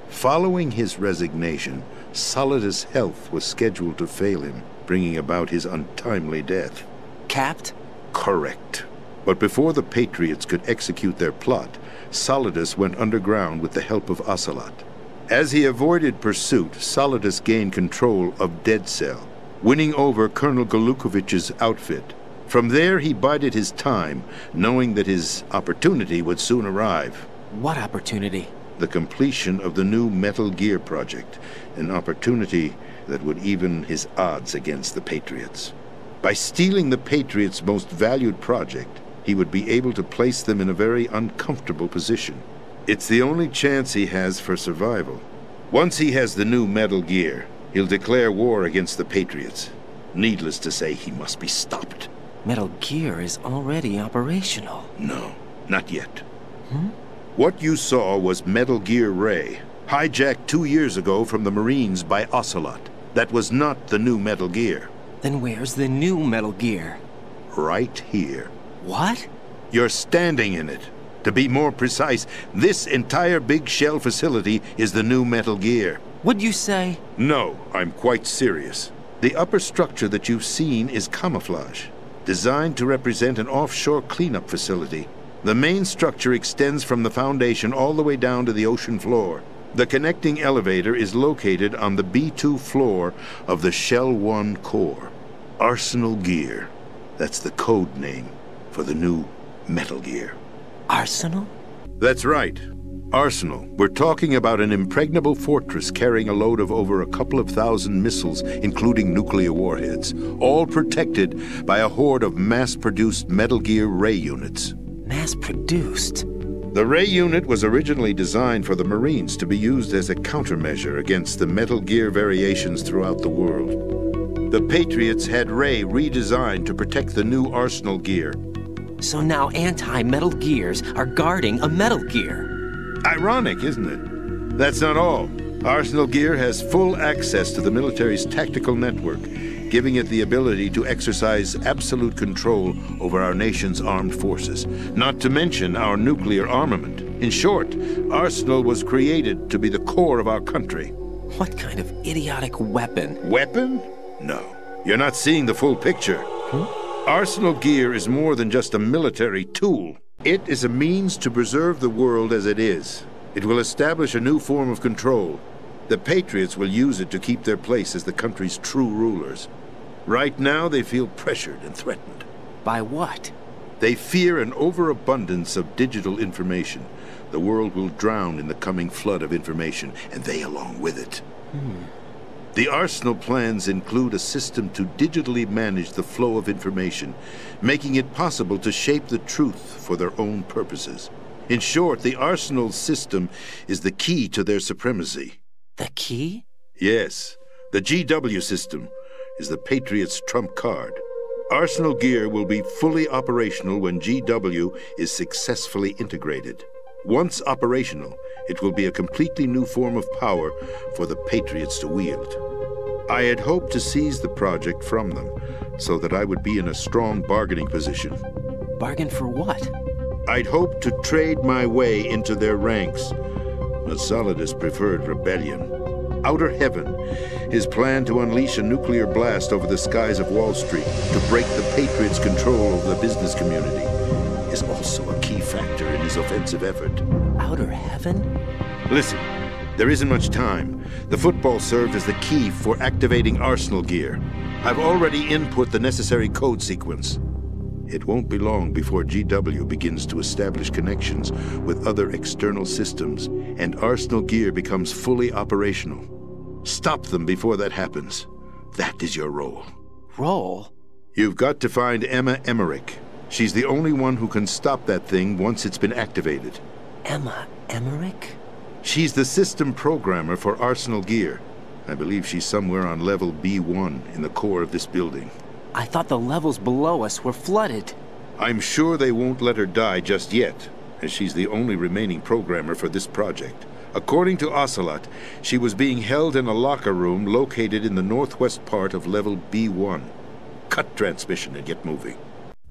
Following his resignation, Solidus' health was scheduled to fail him, bringing about his untimely death. Capped? Correct. But before the Patriots could execute their plot, Solidus went underground with the help of Ocelot. As he avoided pursuit, Solidus gained control of Dead Cell, winning over Colonel Golukovich's outfit. From there, he bided his time, knowing that his opportunity would soon arrive. What opportunity? The completion of the new Metal Gear project, an opportunity that would even his odds against the Patriots. By stealing the Patriots' most valued project, he would be able to place them in a very uncomfortable position. It's the only chance he has for survival. Once he has the new Metal Gear, he'll declare war against the Patriots. Needless to say, he must be stopped. Metal Gear is already operational. No, not yet. What you saw was Metal Gear Ray, hijacked 2 years ago from the Marines by Ocelot. That was not the new Metal Gear. Then where's the new Metal Gear? Right here. What? You're standing in it. To be more precise, this entire big shell facility is the new Metal Gear. What'd you say? No, I'm quite serious. The upper structure that you've seen is camouflage, designed to represent an offshore cleanup facility. The main structure extends from the foundation all the way down to the ocean floor. The connecting elevator is located on the B2 floor of the Shell 1 core. Arsenal Gear. That's the code name for the new Metal Gear. Arsenal? That's right. Arsenal. We're talking about an impregnable fortress carrying a load of over a couple of thousand missiles, including nuclear warheads, all protected by a horde of mass-produced Metal Gear Ray units. Mass-produced? The Ray unit was originally designed for the Marines to be used as a countermeasure against the Metal Gear variations throughout the world. The Patriots had Ray redesigned to protect the new Arsenal Gear. So now anti-Metal Gears are guarding a Metal Gear. Ironic, isn't it? That's not all. Arsenal Gear has full access to the military's tactical network, giving it the ability to exercise absolute control over our nation's armed forces, not to mention our nuclear armament. In short, Arsenal was created to be the core of our country. What kind of idiotic weapon? Weapon? No. You're not seeing the full picture. Arsenal Gear is more than just a military tool. It is a means to preserve the world as it is. It will establish a new form of control. The Patriots will use it to keep their place as the country's true rulers. Right now, they feel pressured and threatened. By what? They fear an overabundance of digital information. The world will drown in the coming flood of information, and they along with it. The Arsenal plans include a system to digitally manage the flow of information, making it possible to shape the truth for their own purposes. In short, the Arsenal system is the key to their supremacy. The key? Yes. The GW system is the Patriots' trump card. Arsenal Gear will be fully operational when GW is successfully integrated. Once operational, it will be a completely new form of power for the Patriots to wield. I had hoped to seize the project from them, so that I would be in a strong bargaining position. Bargain for what? I'd hoped to trade my way into their ranks, but Solidus preferred rebellion. Outer Heaven, his plan to unleash a nuclear blast over the skies of Wall Street to break the Patriots' control over the business community, is also a key factor in his offensive effort. outer heaven? Listen, there isn't much time. The football served as the key for activating Arsenal gear. I've already input the necessary code sequence. It won't be long before GW begins to establish connections with other external systems, and Arsenal gear becomes fully operational. Stop them before that happens. That is your role. Role? You've got to find Emma Emmerich. She's the only one who can stop that thing once it's been activated. Emma Emmerich? She's the system programmer for Arsenal gear. I believe she's somewhere on level B1 in the core of this building. I thought the levels below us were flooded. I'm sure they won't let her die just yet, as she's the only remaining programmer for this project. According to Ocelot, she was being held in a locker room located in the northwest part of level B1. Cut transmission and get moving.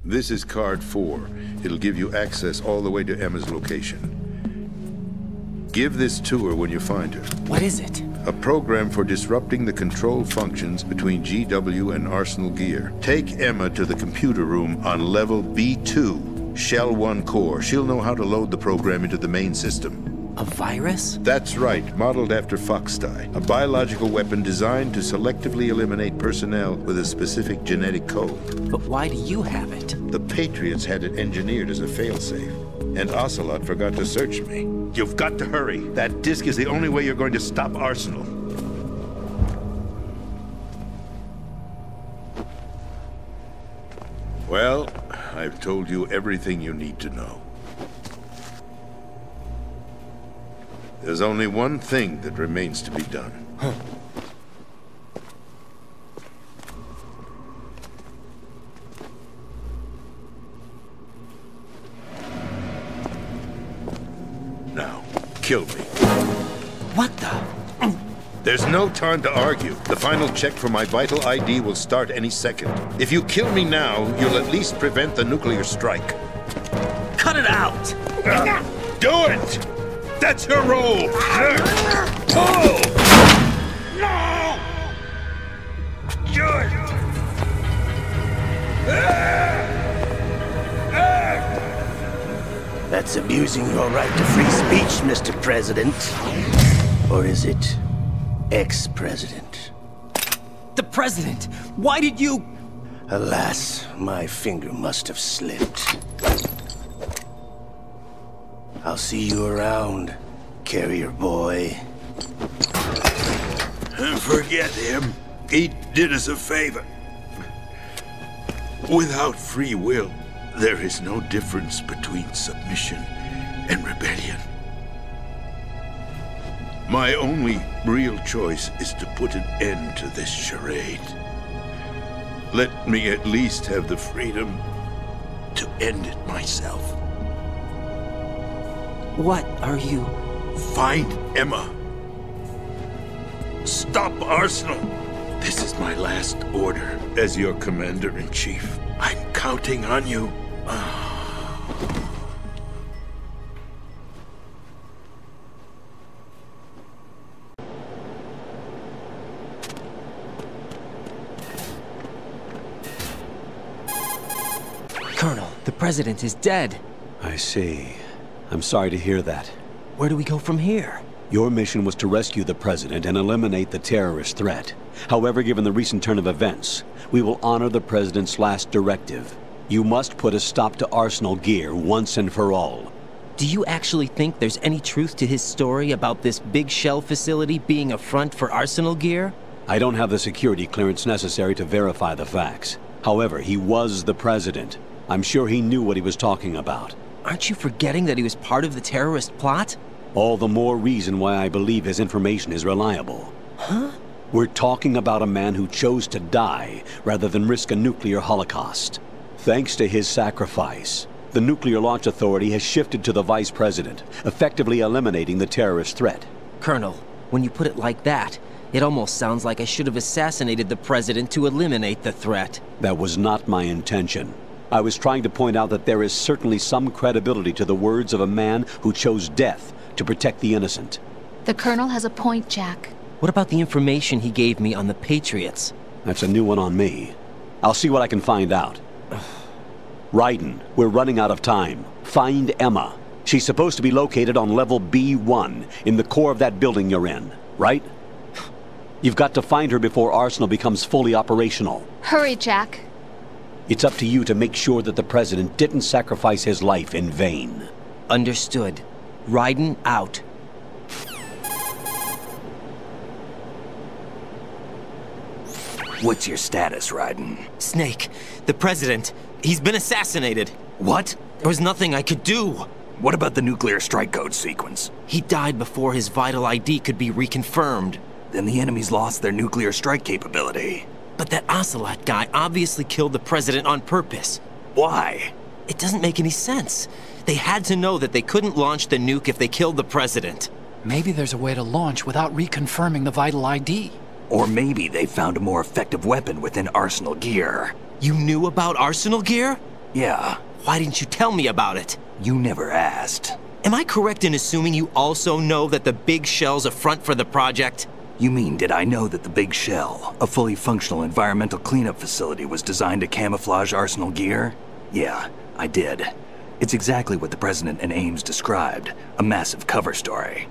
This is card 4. It'll give you access all the way to Emma's location. Give this to her when you find her. What is it? A program for disrupting the control functions between GW and Arsenal gear. Take Emma to the computer room on level B2, Shell 1 core. She'll know how to load the program into the main system. A virus? That's right, modeled after Foxdie. A biological weapon designed to selectively eliminate personnel with a specific genetic code. But why do you have it? The Patriots had it engineered as a failsafe. And Ocelot forgot to search me. You've got to hurry. That disk is the only way you're going to stop Arsenal. Well, I've told you everything you need to know. There's only one thing that remains to be done. Huh. Now, kill me. What the? There's no time to argue. The final check for my vital ID will start any second. If you kill me now, you'll at least prevent the nuclear strike. Cut it out! Do it! That's your role! Pull! No! Do it! That's abusing your right to free speech, Mr. President. Or is it ex-president? The president! Why did you... Alas, my finger must have slipped. I'll see you around, carrier boy. Forget him. He did us a favor. Without free will, there is no difference between submission and rebellion. My only real choice is to put an end to this charade. Let me at least have the freedom to end it myself. What are you... Find Emma. Stop Arsenal. This is my last order as your commander-in-chief. I'm counting on you. Colonel, the president is dead. I see. I'm sorry to hear that. Where do we go from here? Your mission was to rescue the president and eliminate the terrorist threat. However, given the recent turn of events, we will honor the president's last directive. You must put a stop to Arsenal gear once and for all. Do you actually think there's any truth to his story about this big shell facility being a front for Arsenal gear? I don't have the security clearance necessary to verify the facts. However, he was the president. I'm sure he knew what he was talking about. Aren't you forgetting that he was part of the terrorist plot? All the more reason why I believe his information is reliable. Huh? We're talking about a man who chose to die rather than risk a nuclear holocaust. Thanks to his sacrifice, the Nuclear Launch Authority has shifted to the Vice President, effectively eliminating the terrorist threat. Colonel, when you put it like that, it almost sounds like I should have assassinated the President to eliminate the threat. That was not my intention. I was trying to point out that there is certainly some credibility to the words of a man who chose death to protect the innocent. The Colonel has a point, Jack. What about the information he gave me on the Patriots? That's a new one on me. I'll see what I can find out. Raiden, we're running out of time. Find Emma. She's supposed to be located on level B1, in the core of that building you're in, right? You've got to find her before Arsenal becomes fully operational. Hurry, Jack. It's up to you to make sure that the President didn't sacrifice his life in vain. Understood. Raiden out. What's your status, Raiden? Snake, the President, he's been assassinated. What? There was nothing I could do. What about the nuclear strike code sequence? He died before his vital ID could be reconfirmed. Then the enemy's lost their nuclear strike capability. But that Ocelot guy obviously killed the President on purpose. Why? It doesn't make any sense. They had to know that they couldn't launch the nuke if they killed the President. Maybe there's a way to launch without reconfirming the vital ID. Or maybe they found a more effective weapon within Arsenal gear. You knew about Arsenal gear? Yeah. Why didn't you tell me about it? You never asked. Am I correct in assuming you also know that the Big Shell's a front for the project? You mean, did I know that the Big Shell, a fully functional environmental cleanup facility, was designed to camouflage Arsenal gear? Yeah, I did. It's exactly what the President and Ames described, a massive cover story.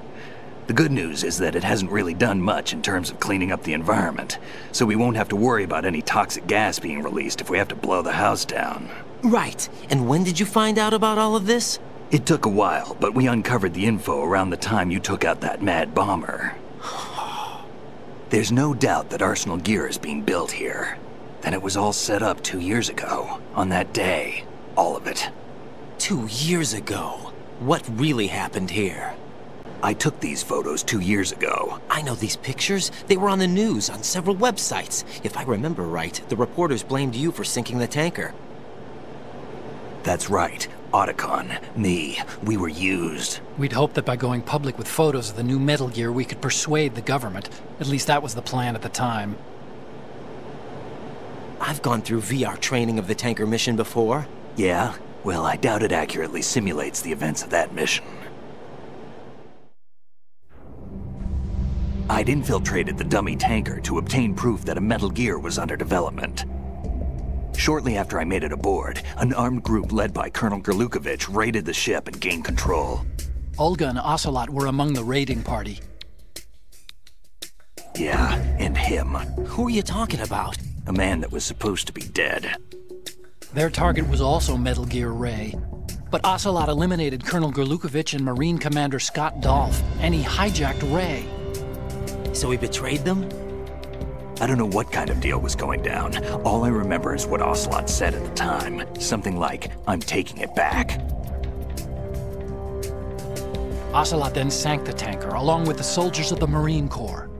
The good news is that it hasn't really done much in terms of cleaning up the environment, so we won't have to worry about any toxic gas being released if we have to blow the house down. Right. And when did you find out about all of this? It took a while, but we uncovered the info around the time you took out that mad bomber. There's no doubt that Arsenal gear is being built here. Then it was all set up 2 years ago, on that day. All of it. 2 years ago? What really happened here? I took these photos 2 years ago. I know these pictures. They were on the news, on several websites. If I remember right, the reporters blamed you for sinking the tanker. That's right. Otacon, me, we were used. We'd hoped that by going public with photos of the new Metal Gear, we could persuade the government. At least that was the plan at the time. I've gone through VR training of the tanker mission before. Yeah? Well, I doubt it accurately simulates the events of that mission. I'd infiltrated the dummy tanker to obtain proof that a Metal Gear was under development. Shortly after I made it aboard, an armed group led by Colonel Gerlukovich raided the ship and gained control. Olga and Ocelot were among the raiding party. Yeah, and him. Who are you talking about? A man that was supposed to be dead. Their target was also Metal Gear Ray. But Ocelot eliminated Colonel Gerlukovich and Marine Commander Scott Dolph, and he hijacked Ray. So he betrayed them? I don't know what kind of deal was going down. All I remember is what Ocelot said at the time. Something like, "I'm taking it back." Ocelot then sank the tanker, along with the soldiers of the Marine Corps.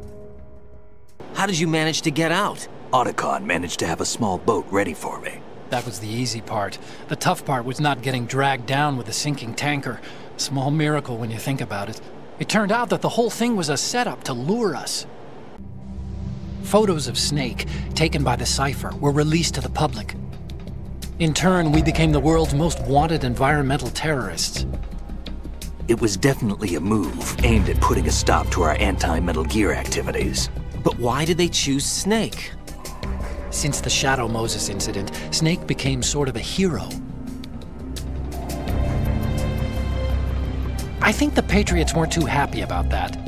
How did you manage to get out? Otacon managed to have a small boat ready for me. That was the easy part. The tough part was not getting dragged down with the sinking tanker. A small miracle when you think about it. It turned out that the whole thing was a setup to lure us. Photos of Snake, taken by the Cypher, were released to the public. In turn, we became the world's most wanted environmental terrorists. It was definitely a move aimed at putting a stop to our anti-Metal Gear activities. But why did they choose Snake? Since the Shadow Moses incident, Snake became sort of a hero. I think the Patriots weren't too happy about that.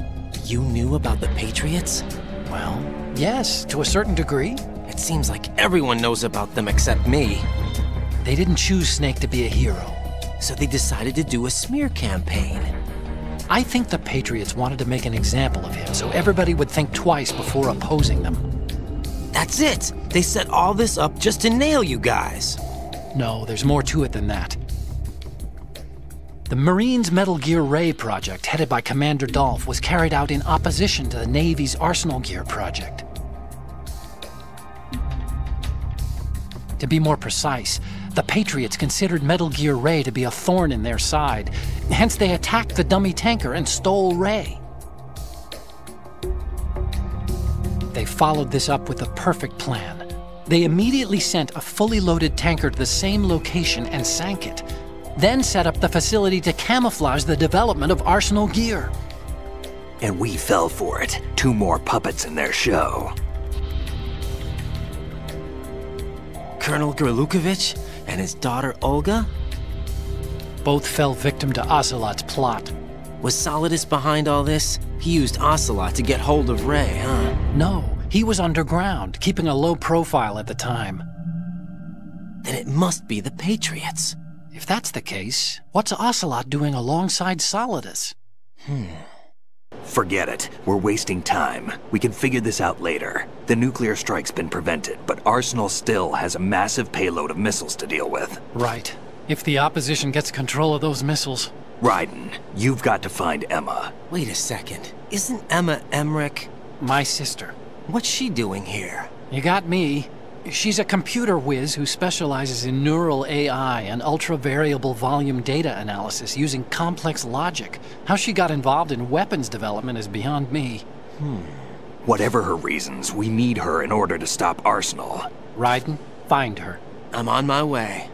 You knew about the Patriots? Well, yes, to a certain degree. It seems like everyone knows about them except me. They didn't choose Snake to be a hero. So they decided to do a smear campaign. I think the Patriots wanted to make an example of him so everybody would think twice before opposing them. That's it! They set all this up just to nail you guys. No, there's more to it than that. The Marines' Metal Gear Ray project, headed by Commander Dolph, was carried out in opposition to the Navy's Arsenal Gear project. To be more precise, the Patriots considered Metal Gear Ray to be a thorn in their side. Hence, they attacked the dummy tanker and stole Ray. They followed this up with a perfect plan. They immediately sent a fully loaded tanker to the same location and sank it. Then set up the facility to camouflage the development of Arsenal Gear. And we fell for it. 2 more puppets in their show. Colonel Gerlukovich and his daughter Olga? both fell victim to Ocelot's plot. Was Solidus behind all this? He used Ocelot to get hold of Ray, huh? No, he was underground, keeping a low profile at the time. Then it must be the Patriots. If that's the case, what's Ocelot doing alongside Solidus? Forget it. We're wasting time. We can figure this out later. The nuclear strike's been prevented, but Arsenal still has a massive payload of missiles to deal with. Right. If the opposition gets control of those missiles... Raiden, you've got to find Emma. Wait a second. Isn't Emma Emmerich... my sister? What's she doing here? You got me. She's a computer whiz who specializes in neural AI and ultra-variable volume data analysis using complex logic. How she got involved in weapons development is beyond me. Whatever her reasons, we need her in order to stop Arsenal. Raiden, find her. I'm on my way.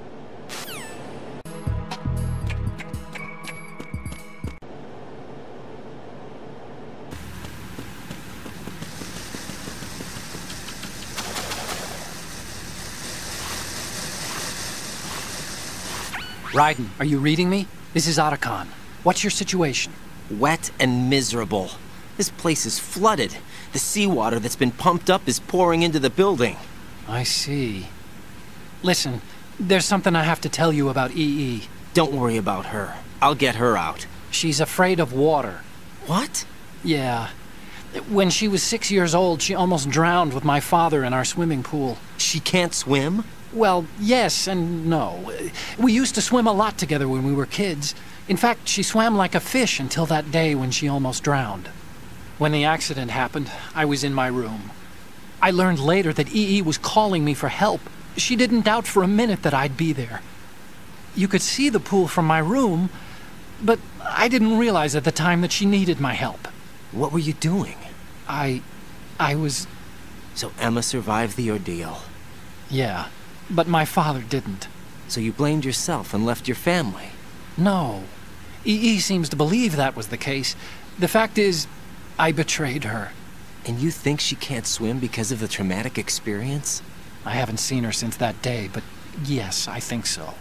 Raiden, are you reading me? This is Otacon. What's your situation? Wet and miserable. This place is flooded. The seawater that's been pumped up is pouring into the building. I see. Listen, there's something I have to tell you about EE. Don't worry about her. I'll get her out. She's afraid of water. What? Yeah. When she was 6 years old, she almost drowned with my father in our swimming pool. She can't swim? Well, yes and no. We used to swim a lot together when we were kids. In fact, she swam like a fish until that day when she almost drowned. When the accident happened, I was in my room. I learned later that EE was calling me for help. She didn't doubt for a minute that I'd be there. You could see the pool from my room, but I didn't realize at the time that she needed my help. What were you doing? I was... So Emma survived the ordeal? Yeah. But my father didn't. So you blamed yourself and left your family? No. EE seems to believe that was the case. The fact is, I betrayed her. And you think she can't swim because of the traumatic experience? I haven't seen her since that day, but yes, I think so.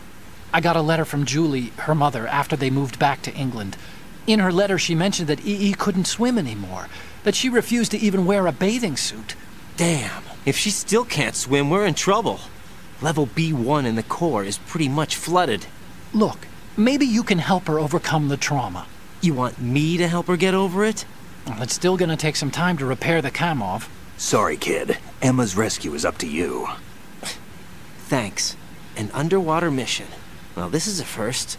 I got a letter from Julie, her mother, after they moved back to England. In her letter, she mentioned that EE couldn't swim anymore, that she refused to even wear a bathing suit. Damn, if she still can't swim, we're in trouble. Level B1 in the core is pretty much flooded. Look, maybe you can help her overcome the trauma. You want me to help her get over it? Well, it's still gonna take some time to repair the Kamov. Sorry, kid. Emma's rescue is up to you. Thanks. An underwater mission. Well, this is a first.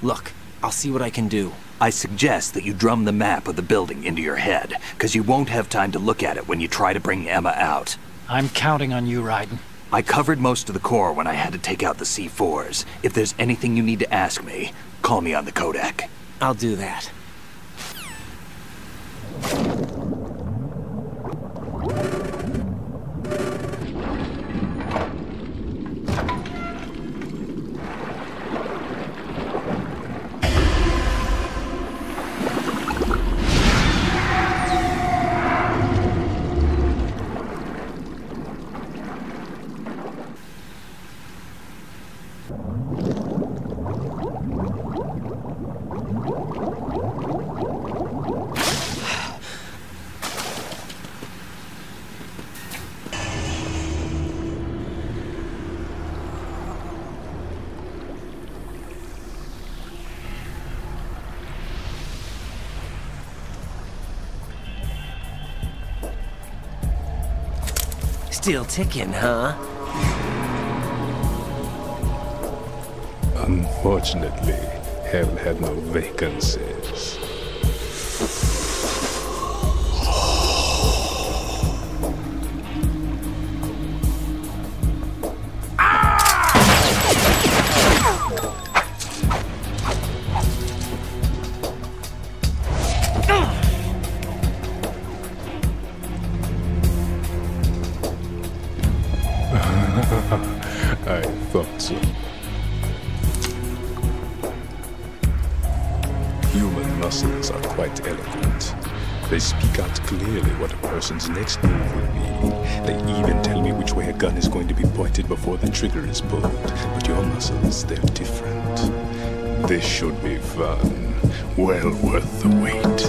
Look, I'll see what I can do. I suggest that you drum the map of the building into your head, because you won't have time to look at it when you try to bring Emma out. I'm counting on you, Raiden. I covered most of the core when I had to take out the C4s. If there's anything you need to ask me, call me on the codec. I'll do that. Still ticking, huh? Unfortunately, hell had no vacancies. I thought so. Human muscles are quite eloquent. They speak out clearly what a person's next move will be. They even tell me which way a gun is going to be pointed before the trigger is pulled. But your muscles, they're different. This should be fun. Well worth the wait.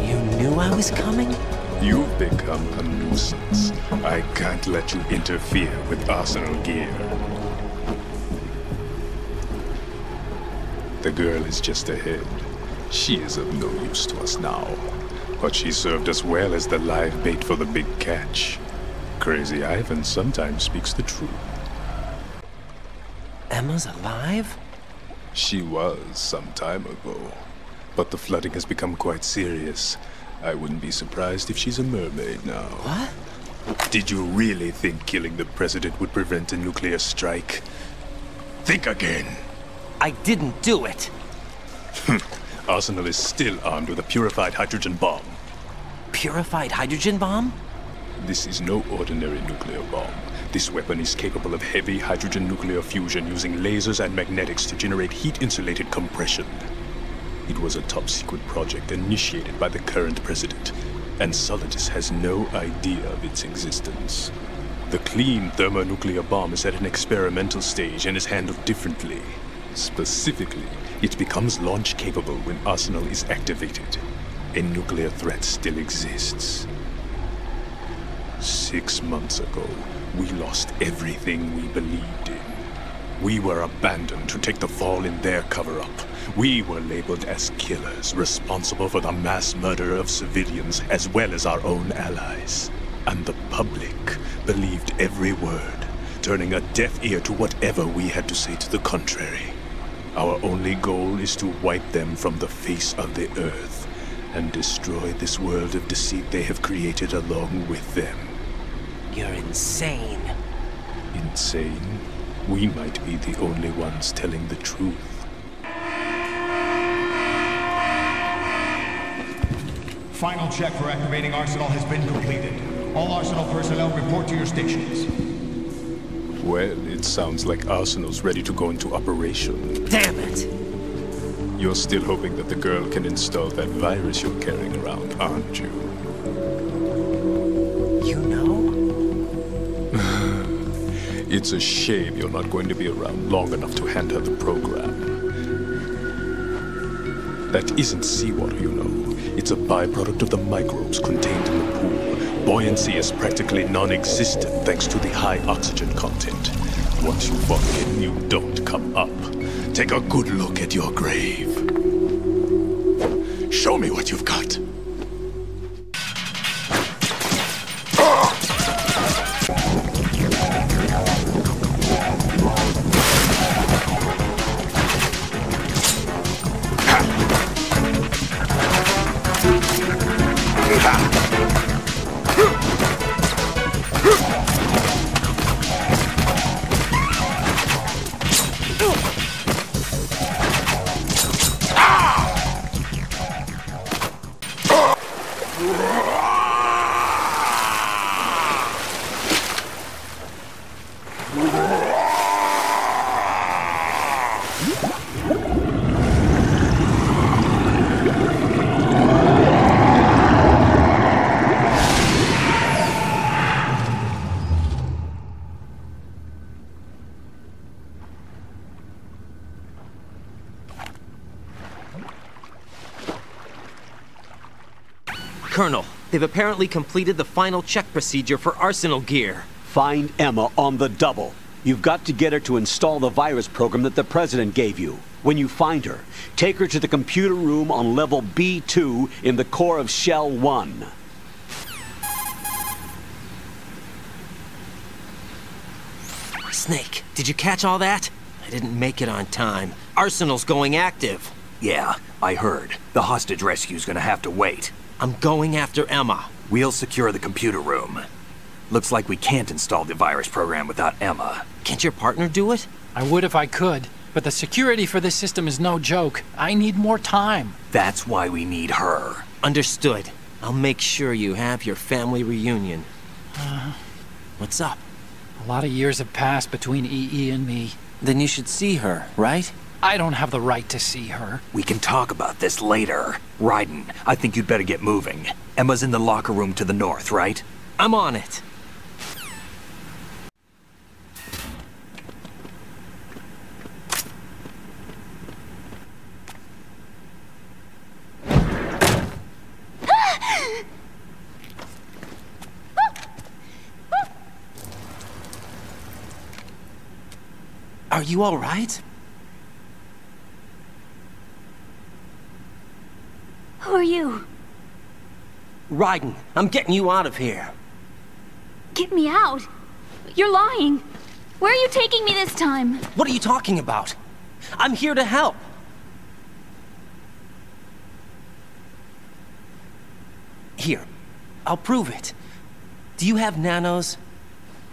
You knew I was coming? You've become a nuisance. I can't let you interfere with Arsenal gear. The girl is just ahead. She is of no use to us now. But she served us well as the live bait for the big catch. Crazy Ivan sometimes speaks the truth. Emma's alive? She was some time ago. But the flooding has become quite serious. I wouldn't be surprised if she's a mermaid now. What? Did you really think killing the president would prevent a nuclear strike? Think again. I didn't do it. Arsenal is still armed with a purified hydrogen bomb. Purified hydrogen bomb? This is no ordinary nuclear bomb. This weapon is capable of heavy hydrogen nuclear fusion using lasers and magnetics to generate heat-insulated compression. It was a top-secret project initiated by the current president, and Solidus has no idea of its existence. The clean thermonuclear bomb is at an experimental stage and is handled differently. Specifically, it becomes launch-capable when Arsenal is activated. A nuclear threat still exists. 6 months ago, we lost everything we believed in. We were abandoned to take the fall in their cover-up. We were labeled as killers, responsible for the mass murder of civilians as well as our own allies. And the public believed every word, turning a deaf ear to whatever we had to say to the contrary. Our only goal is to wipe them from the face of the earth and destroy this world of deceit they have created along with them. You're insane. Insane? We might be the only ones telling the truth. Final check for activating Arsenal has been completed. All Arsenal personnel report to your stations. Well, it sounds like Arsenal's ready to go into operation. Damn it! You're still hoping that the girl can install that virus you're carrying around, aren't you? You know? It's a shame you're not going to be around long enough to hand her the program. That isn't seawater, you know. It's a byproduct of the microbes contained in the pool. Buoyancy is practically non-existent thanks to the high oxygen content. Once you fall in, you don't come up. Take a good look at your grave. Show me what you've got. Colonel, they've apparently completed the final check procedure for Arsenal gear. Find Emma on the double. You've got to get her to install the virus program that the President gave you. When you find her, take her to the computer room on level B2 in the core of Shell 1. Snake, did you catch all that? I didn't make it on time. Arsenal's going active. Yeah, I heard. The hostage rescue's gonna have to wait. I'm going after Emma. We'll secure the computer room. Looks like we can't install the virus program without Emma. Can't your partner do it? I would if I could, but the security for this system is no joke. I need more time. That's why we need her. Understood. I'll make sure you have your family reunion. What's up? A lot of years have passed between EE and me. Then you should see her, right? I don't have the right to see her. We can talk about this later. Raiden, I think you'd better get moving. Emma's in the locker room to the north, right? I'm on it. Are you all right? Who are you? Raiden, I'm getting you out of here. Get me out. You're lying. Where are you taking me this time? What are you talking about? I'm here to help. Here, I'll prove it. Do you have nanos?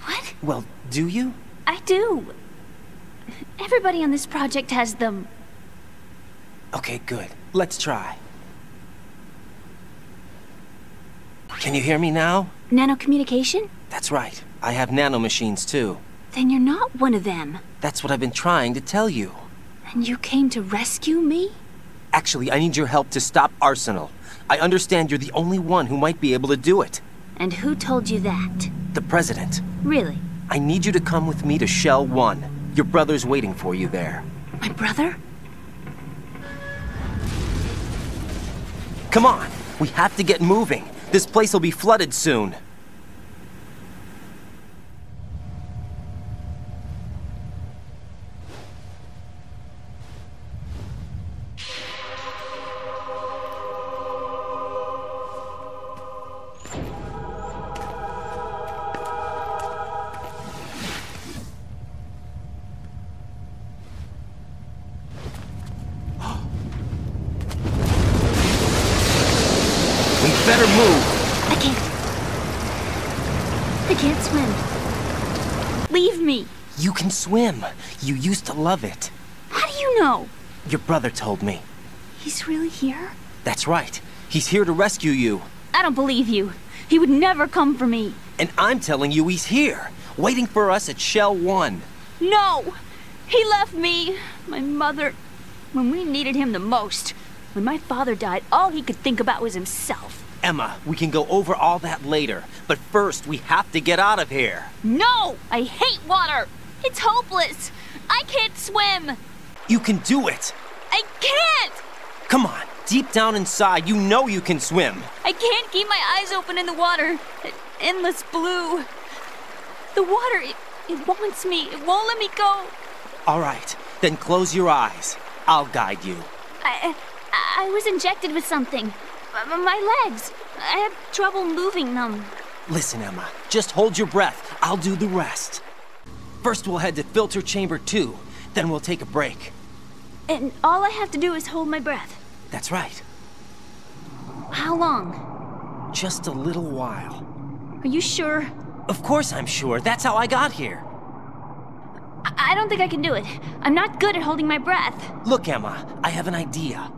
What? Well, do you? I do. Everybody on this project has them. Okay, good. Let's try. Can you hear me now? Nanocommunication? That's right. I have nanomachines too. Then you're not one of them. That's what I've been trying to tell you. And you came to rescue me? Actually, I need your help to stop Arsenal. I understand you're the only one who might be able to do it. And who told you that? The President. Really? I need you to come with me to Shell 1. Your brother's waiting for you there. My brother? Come on! We have to get moving. This place will be flooded soon. Better move. I can't swim. Leave me. You can swim. You used to love it. How do you know? Your brother told me. He's really here? That's right. He's here to rescue you. I don't believe you. He would never come for me. And I'm telling you he's here, waiting for us at Shell 1. No! He left me, my mother, when we needed him the most. When my father died, all he could think about was himself. Emma, we can go over all that later, but first we have to get out of here. No! I hate water! It's hopeless! I can't swim! You can do it! I can't! Come on, deep down inside, you know you can swim. I can't keep my eyes open in the water. Endless blue. The water, it wants me. It won't let me go. All right, then close your eyes. I'll guide you. I was injected with something. My legs. I have trouble moving them. Listen, Emma, just hold your breath. I'll do the rest. First we'll head to filter chamber 2, then we'll take a break. And all I have to do is hold my breath. That's right. How long? Just a little while. Are you sure? Of course I'm sure. That's how I got here. I don't think I can do it. I'm not good at holding my breath. Look, Emma, I have an idea.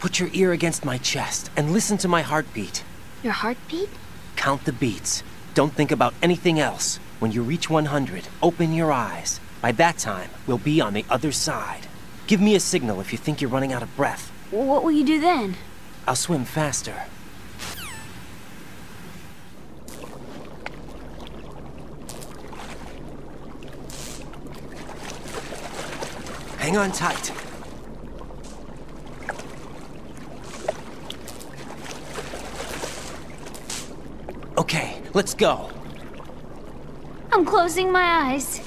Put your ear against my chest and listen to my heartbeat. Your heartbeat? Count the beats. Don't think about anything else. When you reach 100, open your eyes. By that time, we'll be on the other side. Give me a signal if you think you're running out of breath. What will you do then? I'll swim faster. Hang on tight. Okay, let's go. I'm closing my eyes.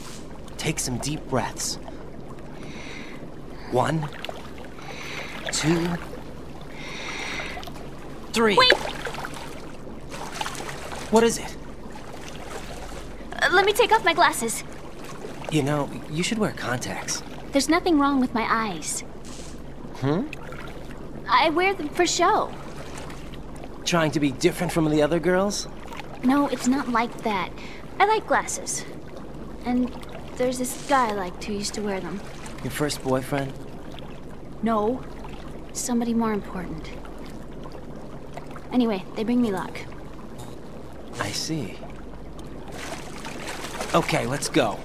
Take some deep breaths. 1, 2, 3. Wait! What is it? Let me take off my glasses. You know, you should wear contacts. There's nothing wrong with my eyes. I wear them for show. Trying to be different from the other girls? No, it's not like that. I like glasses. And there's this guy I liked who used to wear them. Your first boyfriend? No. Somebody more important. Anyway, they bring me luck. I see. Okay, let's go.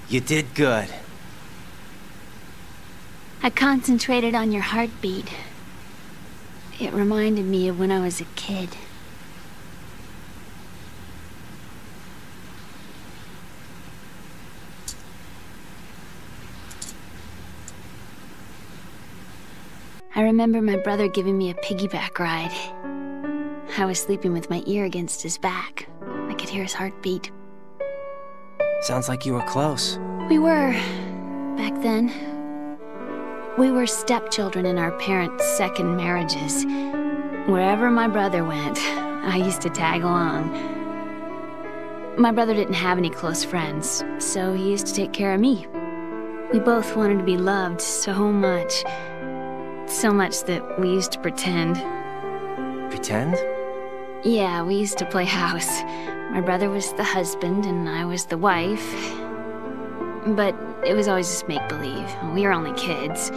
You did good. I concentrated on your heartbeat. It reminded me of when I was a kid. I remember my brother giving me a piggyback ride. I was sleeping with my ear against his back. I could hear his heartbeat. Sounds like you were close. We were, back then. We were stepchildren in our parents' second marriages. Wherever my brother went, I used to tag along. My brother didn't have any close friends, so he used to take care of me. We both wanted to be loved so much. So much that we used to pretend. Pretend? Yeah, we used to play house. My brother was the husband and I was the wife. But it was always just make-believe. We were only kids.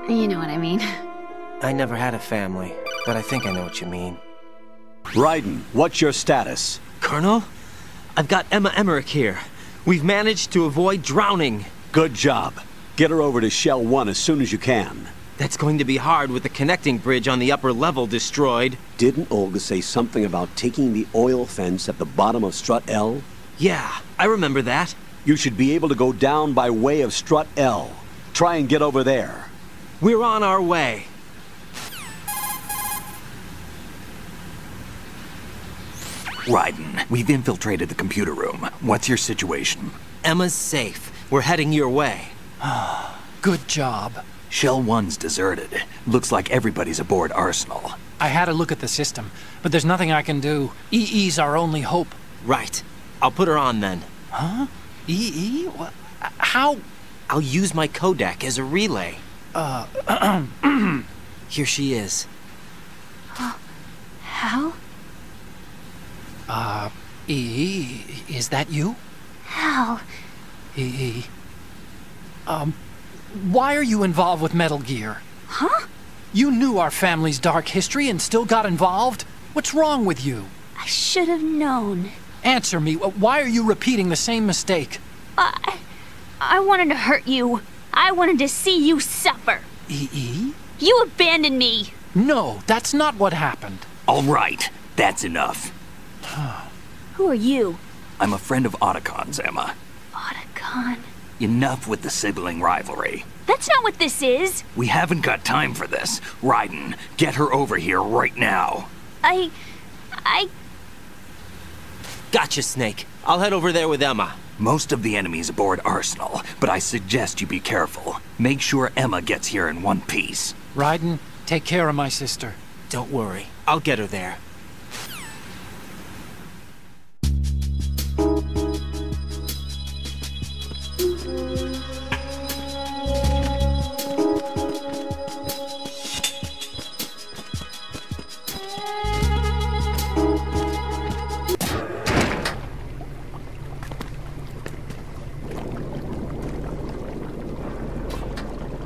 You know what I mean. I never had a family, but I think I know what you mean. Raiden, what's your status? Colonel? I've got Emma Emmerich here. We've managed to avoid drowning. Good job. Get her over to Shell 1 as soon as you can. That's going to be hard with the connecting bridge on the upper level destroyed. Didn't Olga say something about taking the oil fence at the bottom of Strut L? Yeah, I remember that. You should be able to go down by way of Strut L. Try and get over there. We're on our way. Raiden, we've infiltrated the computer room. What's your situation? Emma's safe. We're heading your way. Good job. Shell 1's deserted. Looks like everybody's aboard Arsenal. I had a look at the system, but there's nothing I can do. EE's our only hope. Right. I'll put her on then. Huh? EE? What? How? I'll use my Kodak as a relay. Here she is. How? EE, is that you? How? EE. Why are you involved with Metal Gear? Huh? You knew our family's dark history and still got involved? What's wrong with you? I should have known. Answer me. Why are you repeating the same mistake? I wanted to hurt you. I wanted to see you suffer. EE? You abandoned me. No, that's not what happened. All right, that's enough. Who are you? I'm a friend of Otacon's, Emma. Otacon? Enough with the sibling rivalry. That's not what this is. We haven't got time for this. Raiden, get her over here right now. I... Gotcha, Snake. I'll head over there with Emma. Most of the enemy's aboard Arsenal, but I suggest you be careful. Make sure Emma gets here in one piece. Raiden, take care of my sister. Don't worry. I'll get her there.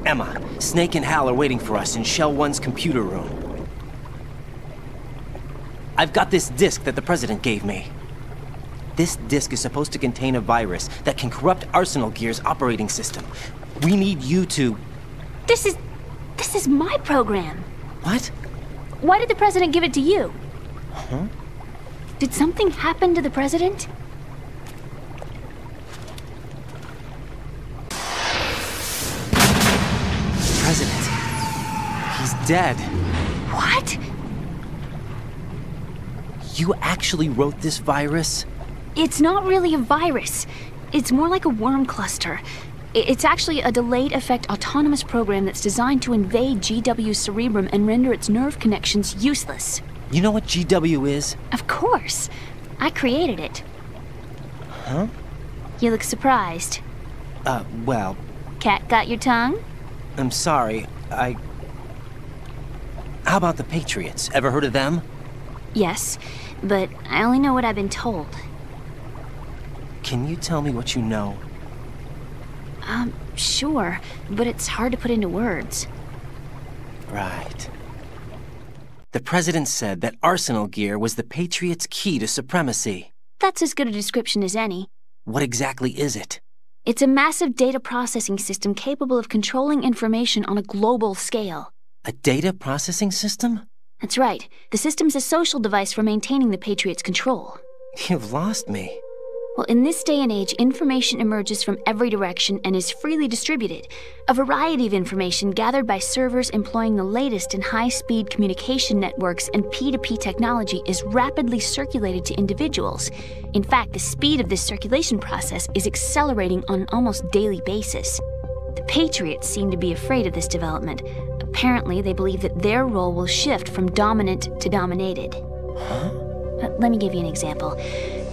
Emma, Snake and Hal are waiting for us in Shell 1's computer room. I've got this disk that the President gave me. This disk is supposed to contain a virus that can corrupt Arsenal Gear's operating system. We need you to... This is my program. What? Why did the President give it to you? Huh? Did something happen to the President? President. He's dead. What? You actually wrote this virus? It's not really a virus. It's more like a worm cluster. It's actually a delayed effect autonomous program that's designed to invade GW's cerebrum and render its nerve connections useless. You know what GW is? Of course. I created it. Huh? You look surprised. Well... Cat got your tongue? I'm sorry, How about the Patriots? Ever heard of them? Yes, but I only know what I've been told. Can you tell me what you know? Sure, but it's hard to put into words. Right. The President said that Arsenal Gear was the Patriots' key to supremacy. That's as good a description as any. What exactly is it? It's a massive data processing system capable of controlling information on a global scale. A data processing system? That's right. The system's a social device for maintaining the Patriots' control. You've lost me. Well, in this day and age, information emerges from every direction and is freely distributed. A variety of information gathered by servers employing the latest in high-speed communication networks and P2P technology is rapidly circulated to individuals. In fact, the speed of this circulation process is accelerating on an almost daily basis. The Patriots seem to be afraid of this development. Apparently, they believe that their role will shift from dominant to dominated. Huh? Let me give you an example.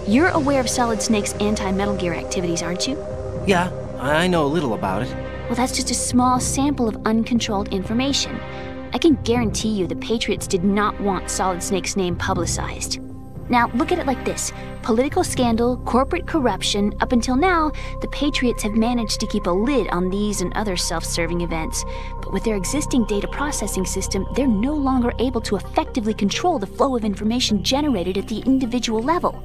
You're aware of Solid Snake's anti-Metal Gear activities, aren't you? Yeah, I know a little about it. Well, that's just a small sample of uncontrolled information. I can guarantee you the Patriots did not want Solid Snake's name publicized. Now, look at it like this. Political scandal, corporate corruption, up until now, the Patriots have managed to keep a lid on these and other self-serving events. But with their existing data processing system, they're no longer able to effectively control the flow of information generated at the individual level.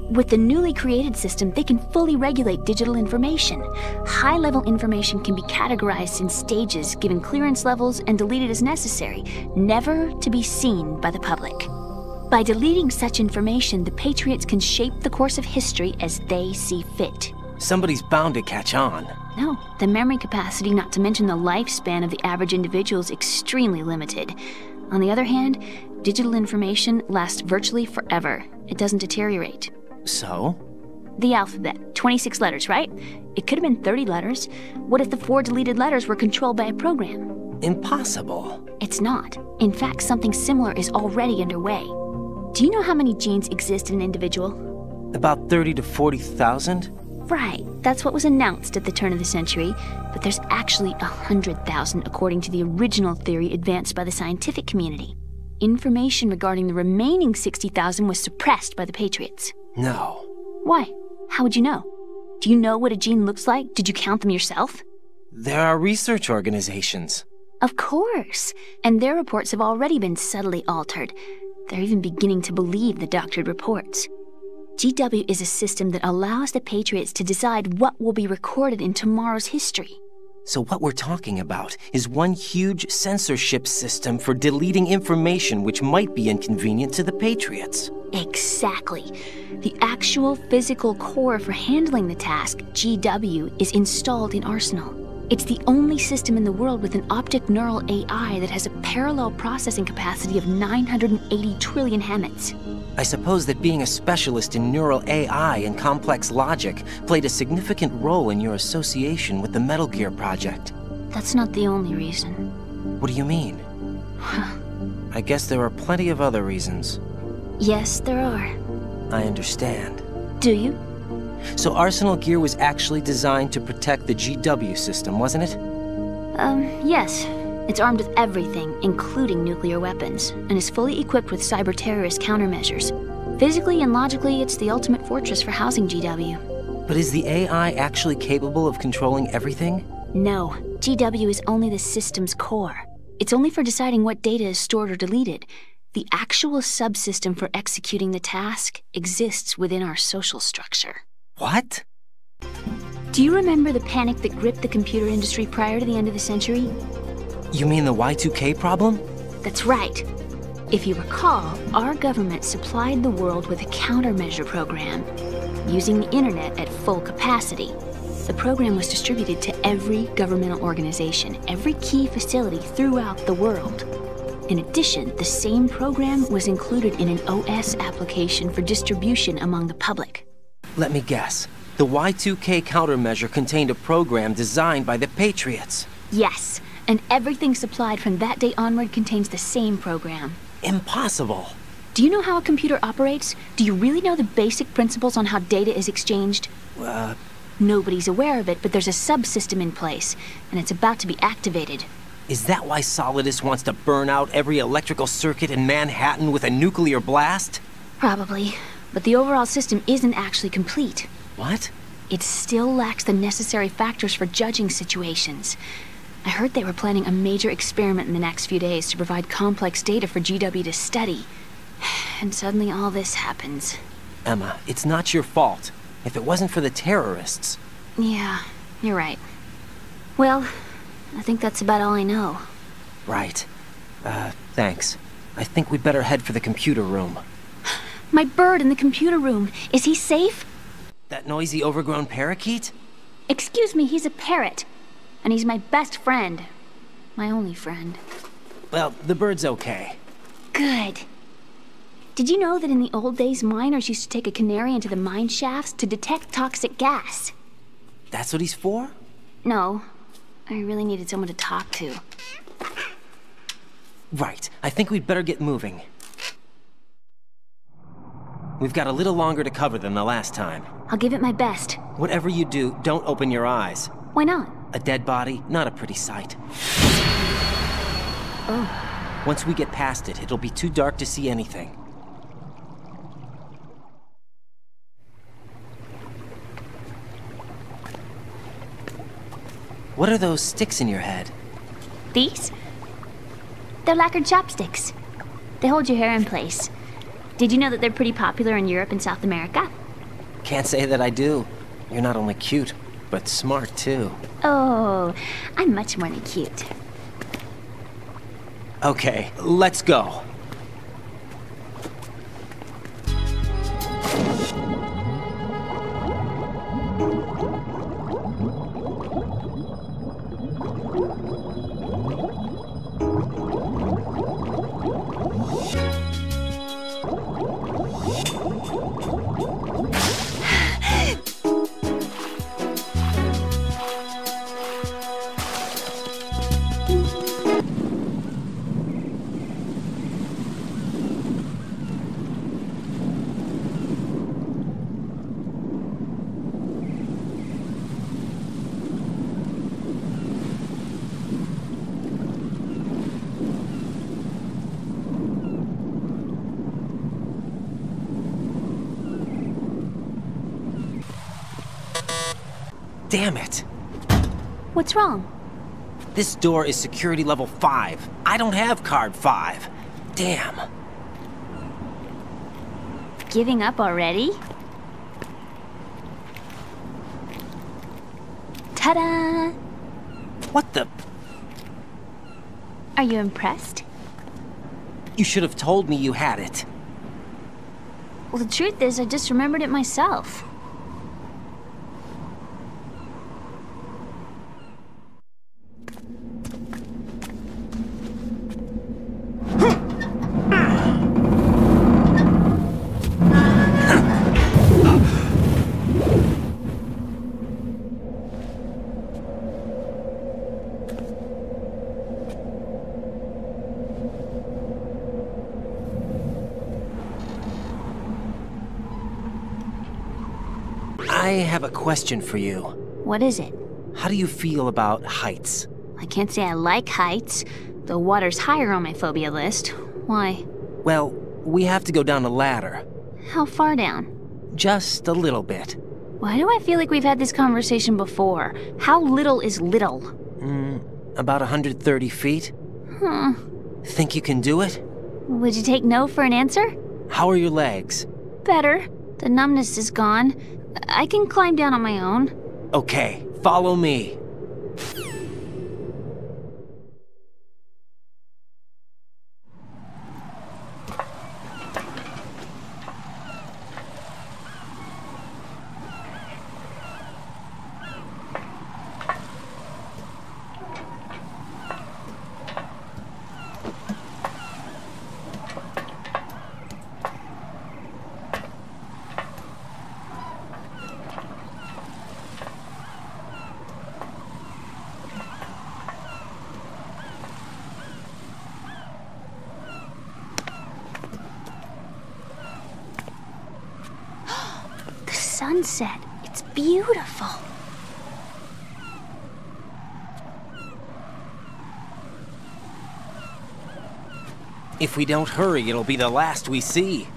With the newly created system, they can fully regulate digital information. High-level information can be categorized in stages, given clearance levels, and deleted as necessary, never to be seen by the public. By deleting such information, the Patriots can shape the course of history as they see fit. Somebody's bound to catch on. No, the memory capacity, not to mention the lifespan of the average individual, is extremely limited. On the other hand, digital information lasts virtually forever. It doesn't deteriorate. So? The alphabet, 26 letters, right? It could have been 30 letters. What if the 4 deleted letters were controlled by a program? Impossible. It's not. In fact, something similar is already underway. Do you know how many genes exist in an individual? About 30 to 40,000? Right. That's what was announced at the turn of the century. But there's actually 100,000 according to the original theory advanced by the scientific community. Information regarding the remaining 60,000 was suppressed by the Patriots. No. Why? How would you know? Do you know what a gene looks like? Did you count them yourself? There are research organizations. Of course. And their reports have already been subtly altered. They're even beginning to believe the doctored reports. GW is a system that allows the Patriots to decide what will be recorded in tomorrow's history. So what we're talking about is one huge censorship system for deleting information which might be inconvenient to the Patriots. Exactly. The actual physical core for handling the task, GW, is installed in Arsenal. It's the only system in the world with an optic neural AI that has a parallel processing capacity of 980 trillion Hammets. I suppose that being a specialist in neural AI and complex logic played a significant role in your association with the Metal Gear project. That's not the only reason. What do you mean? I guess there are plenty of other reasons. Yes, there are. I understand. Do you? So Arsenal Gear was actually designed to protect the GW system, wasn't it? Yes. It's armed with everything, including nuclear weapons, and is fully equipped with cyber-terrorist countermeasures. Physically and logically, it's the ultimate fortress for housing GW. But is the AI actually capable of controlling everything? No. GW is only the system's core. It's only for deciding what data is stored or deleted. The actual subsystem for executing the task exists within our social structure. What? Do you remember the panic that gripped the computer industry prior to the end of the century? You mean the Y2K problem? That's right. If you recall, our government supplied the world with a countermeasure program, using the internet at full capacity. The program was distributed to every governmental organization, every key facility throughout the world. In addition, the same program was included in an OS application for distribution among the public. Let me guess. The Y2K countermeasure contained a program designed by the Patriots. Yes, and everything supplied from that day onward contains the same program. Impossible. Do you know how a computer operates? Do you really know the basic principles on how data is exchanged? Nobody's aware of it, but there's a subsystem in place, and it's about to be activated. Is that why Solidus wants to burn out every electrical circuit in Manhattan with a nuclear blast? Probably, but the overall system isn't actually complete. What? It still lacks the necessary factors for judging situations. I heard they were planning a major experiment in the next few days to provide complex data for GW to study. And suddenly all this happens. Emma, it's not your fault. If it wasn't for the terrorists... Yeah, you're right. Well, I think that's about all I know. Right. Thanks. I think we'd better head for the computer room. My bird in the computer room. Is he safe? That noisy, overgrown parakeet? Excuse me, he's a parrot. And he's my best friend. My only friend. Well, the bird's okay. Good. Did you know that in the old days, miners used to take a canary into the mine shafts to detect toxic gas? That's what he's for? No. I really needed someone to talk to. Right. I think we'd better get moving. We've got a little longer to cover than the last time. I'll give it my best. Whatever you do, don't open your eyes. Why not? A dead body, not a pretty sight. Oh. Once we get past it, it'll be too dark to see anything. What are those sticks in your head? These? They're lacquered chopsticks. They hold your hair in place. Did you know that they're pretty popular in Europe and South America? Can't say that I do. You're not only cute, but smart too. Oh, I'm much more than cute. Okay, let's go. Damn it! What's wrong? This door is security level 5. I don't have card 5. Damn. Giving up already? Ta-da! What the? Are you impressed? You should have told me you had it. Well, the truth is, I just remembered it myself. I have a question for you. What is it? How do you feel about heights? I can't say I like heights, though water's higher on my phobia list. Why? Well, we have to go down a ladder. How far down? Just a little bit. Why do I feel like we've had this conversation before? How little is little? About 130 feet. Think you can do it? Would you take no for an answer? How are your legs? Better. The numbness is gone. I can climb down on my own. Okay, follow me. Sunset. It's beautiful. If we don't hurry, it'll be the last we see.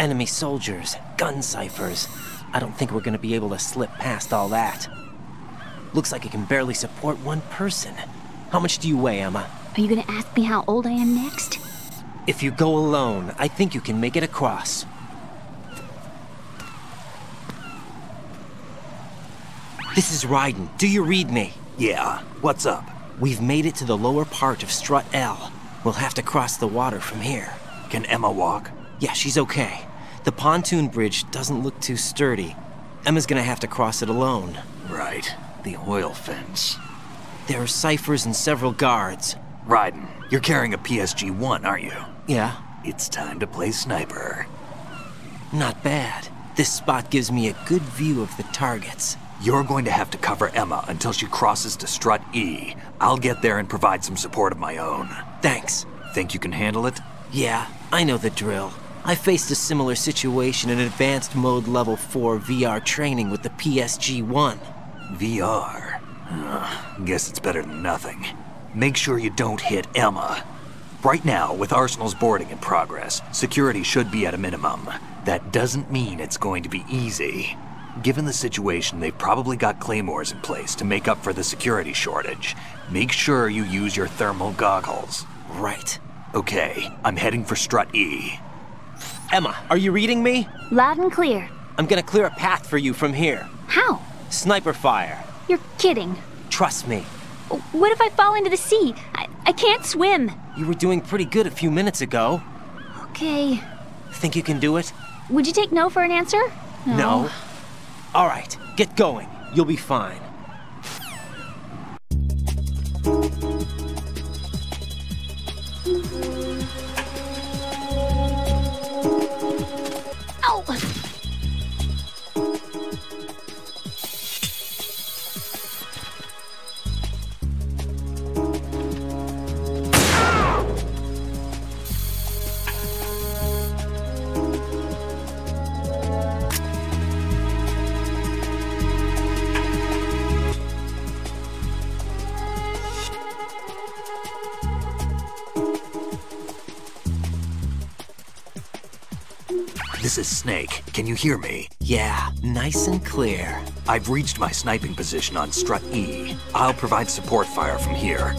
Enemy soldiers, gun ciphers. I don't think we're gonna be able to slip past all that. Looks like it can barely support one person. How much do you weigh, Emma? Are you gonna ask me how old I am next? If you go alone, I think you can make it across. This is Raiden. Do you read me? Yeah, what's up? We've made it to the lower part of Strut L. We'll have to cross the water from here. Can Emma walk? Yeah, she's okay. The pontoon bridge doesn't look too sturdy. Emma's gonna have to cross it alone. Right. The oil fence. There are ciphers and several guards. Raiden, you're carrying a PSG-1, aren't you? Yeah. It's time to play sniper. Not bad. This spot gives me a good view of the targets. You're going to have to cover Emma until she crosses to Strut E. I'll get there and provide some support of my own. Thanks. Think you can handle it? Yeah, I know the drill. I faced a similar situation in Advanced Mode Level 4 VR training with the PSG-1. VR? Guess it's better than nothing. Make sure you don't hit Emma. Right now, with Arsenal's boarding in progress, security should be at a minimum. That doesn't mean it's going to be easy. Given the situation, they've probably got claymores in place to make up for the security shortage. Make sure you use your thermal goggles. Right. Okay, I'm heading for Strut E. Emma, are you reading me? Loud and clear. I'm gonna clear a path for you from here. How? Sniper fire. You're kidding. Trust me. What if I fall into the sea? I can't swim. You were doing pretty good a few minutes ago. Okay. Think you can do it? Would you take no for an answer? No. All right, get going. You'll be fine. Ow! This is Snake. Can you hear me? Yeah, nice and clear. I've reached my sniping position on Strut E. I'll provide support fire from here.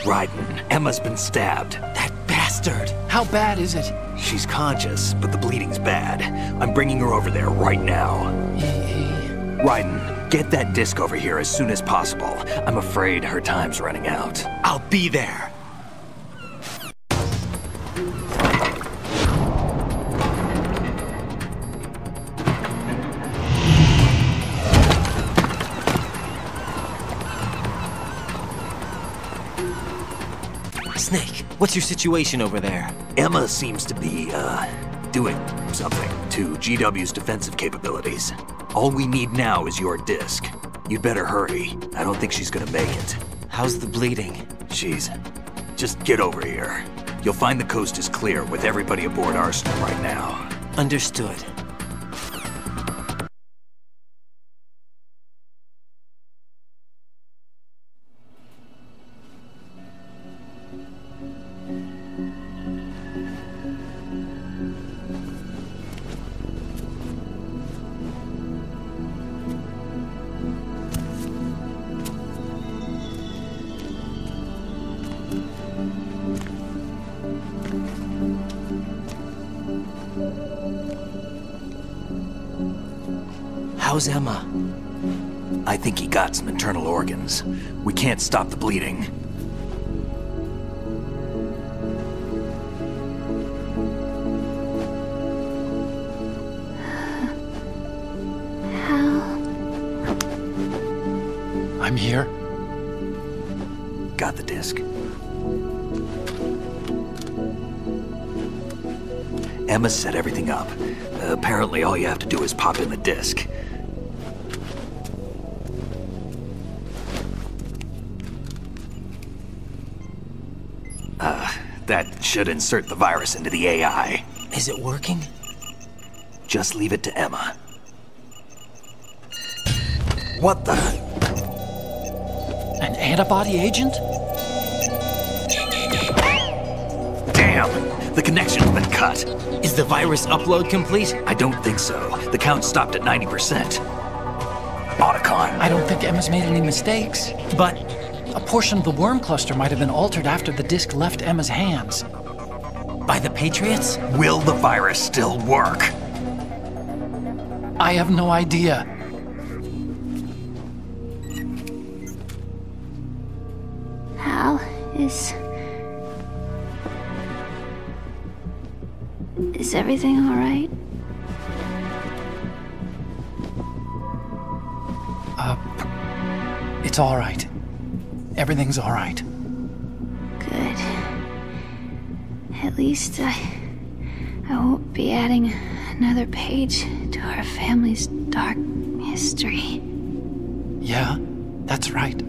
Raiden, Emma's been stabbed. That bastard! How bad is it? She's conscious, but the bleeding's bad. I'm bringing her over there right now. Raiden, get that disc over here as soon as possible. I'm afraid her time's running out. I'll be there. Snake, what's your situation over there? Emma seems to be, doing something to GW's defensive capabilities. All we need now is your disc. You'd better hurry. I don't think she's gonna make it. How's the bleeding? Just get over here. You'll find the coast is clear with everybody aboard Arsenal right now. Understood. How's Emma? I think he got some internal organs. We can't stop the bleeding. I'm here. Got the disc. Emma set everything up. Apparently all you have to do is pop in the disc. That should insert the virus into the AI. Is it working? Just leave it to Emma. What the? An antibody agent? Damn! The connection's been cut. Is the virus upload complete? I don't think so. The count stopped at 90%. Otacon. I don't think Emma's made any mistakes. But a portion of the worm cluster might have been altered after the disc left Emma's hands. By the Patriots? Will the virus still work? I have no idea. Hal, is everything all right? It's all right. Everything's all right. Good. At least I won't be adding another page to our family's dark history. Yeah, that's right.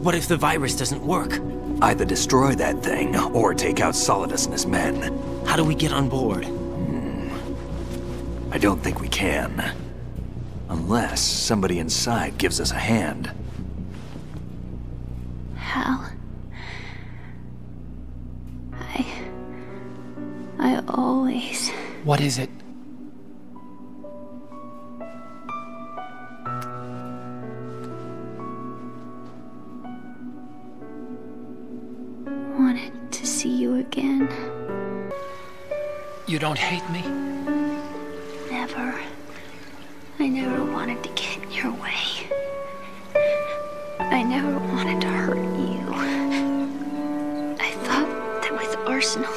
What if the virus doesn't work? Either destroy that thing, or take out Solidus and his men. How do we get on board? I don't think we can. Unless somebody inside gives us a hand. Hal. I always... What is it? wanted to see you again. You don't hate me? Never. I never wanted to get in your way. I never wanted to hurt you. I thought that with Arsenal,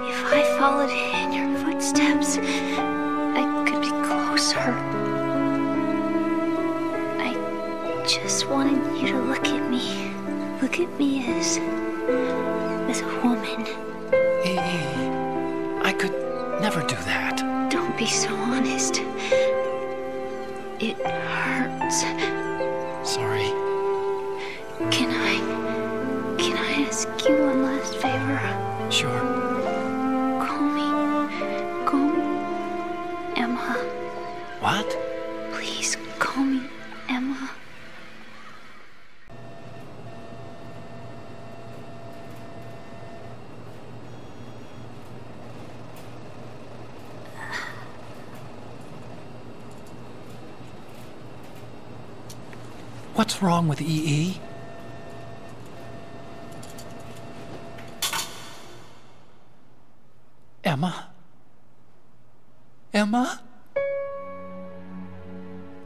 if I followed in your footsteps, I could be closer. I just wanted you to look at me. Look at me as a woman. I could never do that. Don't be so honest. It hurts. Sorry. Can I ask you one last favor? Sure. Call me Emma. What? Please call me Emma. What's wrong with EE? Emma? Emma?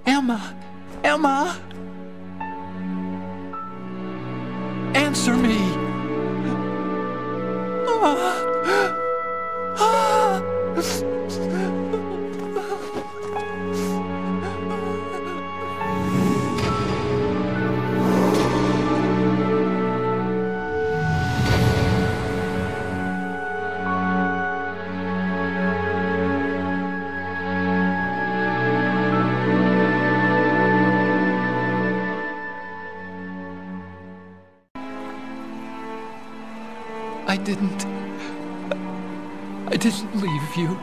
Emma? Emma? Answer me! I didn't leave you.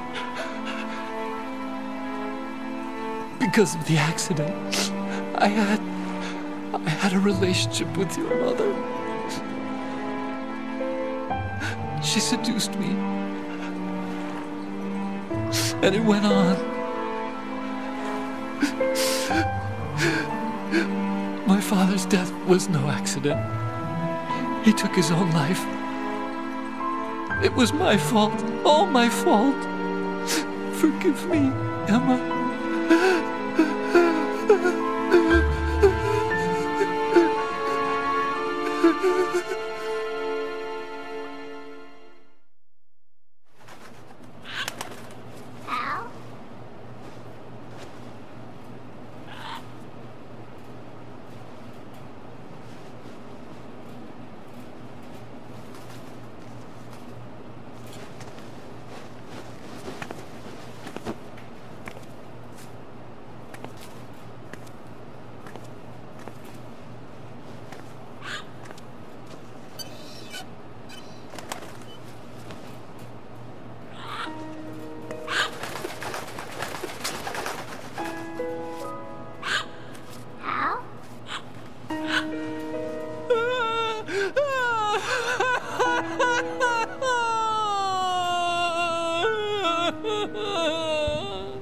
Because of the accident, I had a relationship with your mother. She seduced me. And it went on. My father's death was no accident. He took his own life. It was my fault, all my fault. Forgive me, Emma.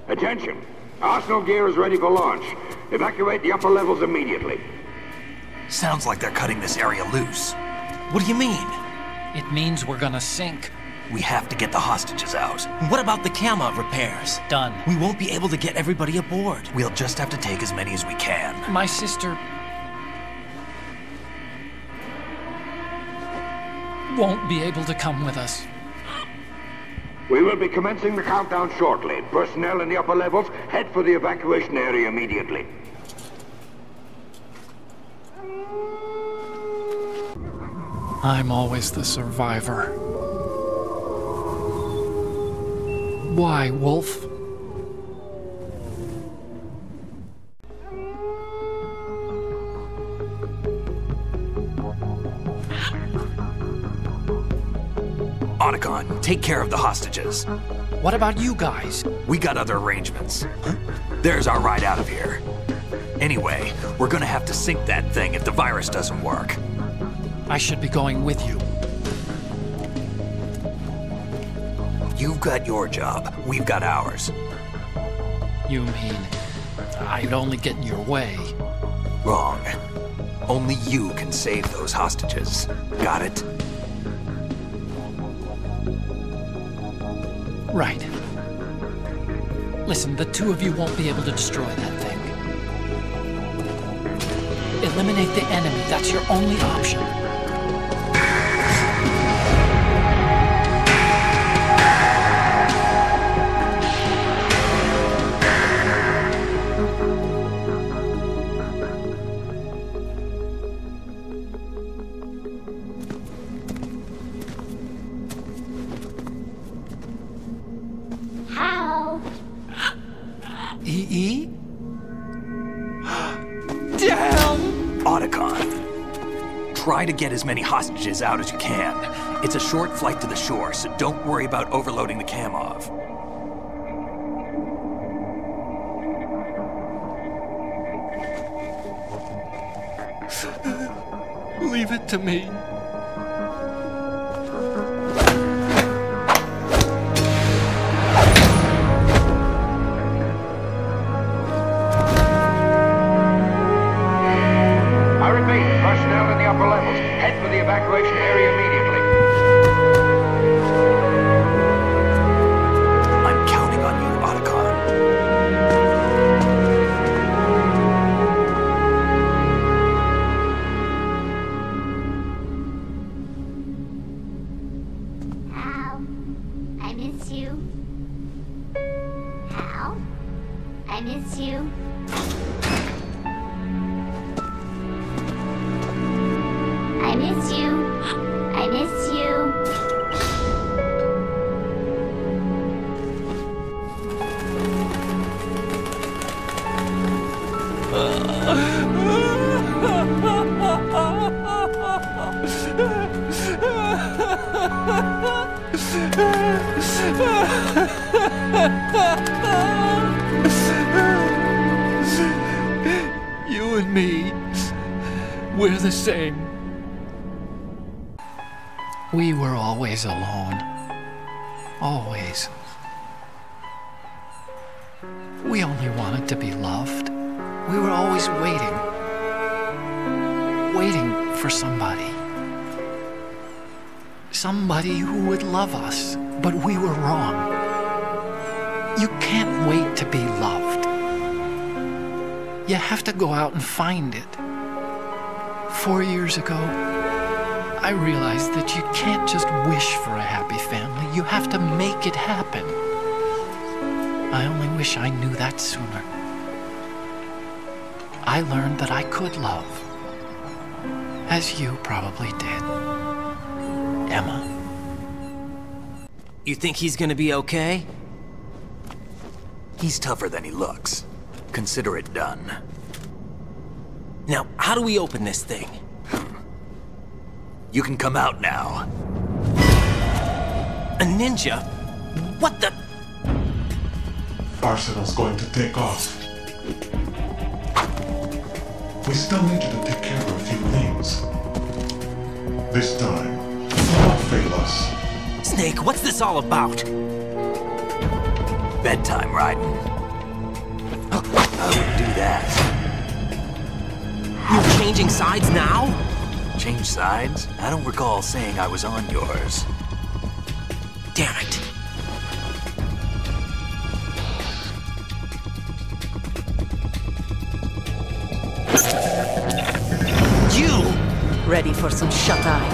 Attention! Arsenal gear is ready for launch. Evacuate the upper levels immediately. Sounds like they're cutting this area loose. What do you mean? It means we're gonna sink. We have to get the hostages out. What about the camera repairs? Done. We won't be able to get everybody aboard. We'll just have to take as many as we can. My sister won't be able to come with us. We will be commencing the countdown shortly. Personnel in the upper levels, head for the evacuation area immediately. I'm always the survivor. Why, Wolf? Otacon, take care of the hostages. What about you guys? We got other arrangements. There's our ride out of here. Anyway, we're gonna have to sink that thing if the virus doesn't work. I should be going with you. You've got your job, we've got ours. You mean I'd only get in your way? Wrong. Only you can save those hostages. Got it? Right. Listen, the two of you won't be able to destroy that thing. Eliminate the enemy. That's your only option. EE? Damn! Otacon, try to get as many hostages out as you can. It's a short flight to the shore, so don't worry about overloading the Kamov. Leave it to me. evacuation area immediately. I'm counting on you, Otacon. Hal, I miss you. Hal, I miss you. I miss you. I miss you. You and me, we're the same. We were always alone. Always. We only wanted to be loved. We were always waiting. Waiting for somebody. Somebody who would love us. But we were wrong. You can't wait to be loved. You have to go out and find it. 4 years ago, I realized that you can't just wish for a happy family. You have to make it happen. I only wish I knew that sooner. I learned that I could love. As you probably did. Emma. You think he's gonna be okay? He's tougher than he looks. Consider it done. Now, how do we open this thing? You can come out now. A ninja? What the? Arsenal's going to take off. We still need you to take care of a few things. This time, don't fail us. Snake, what's this all about? Bedtime, Raiden. I wouldn't do that. You're changing sides now? Change sides? I don't recall saying I was on yours. Damn it. You! Ready for some shut-eye?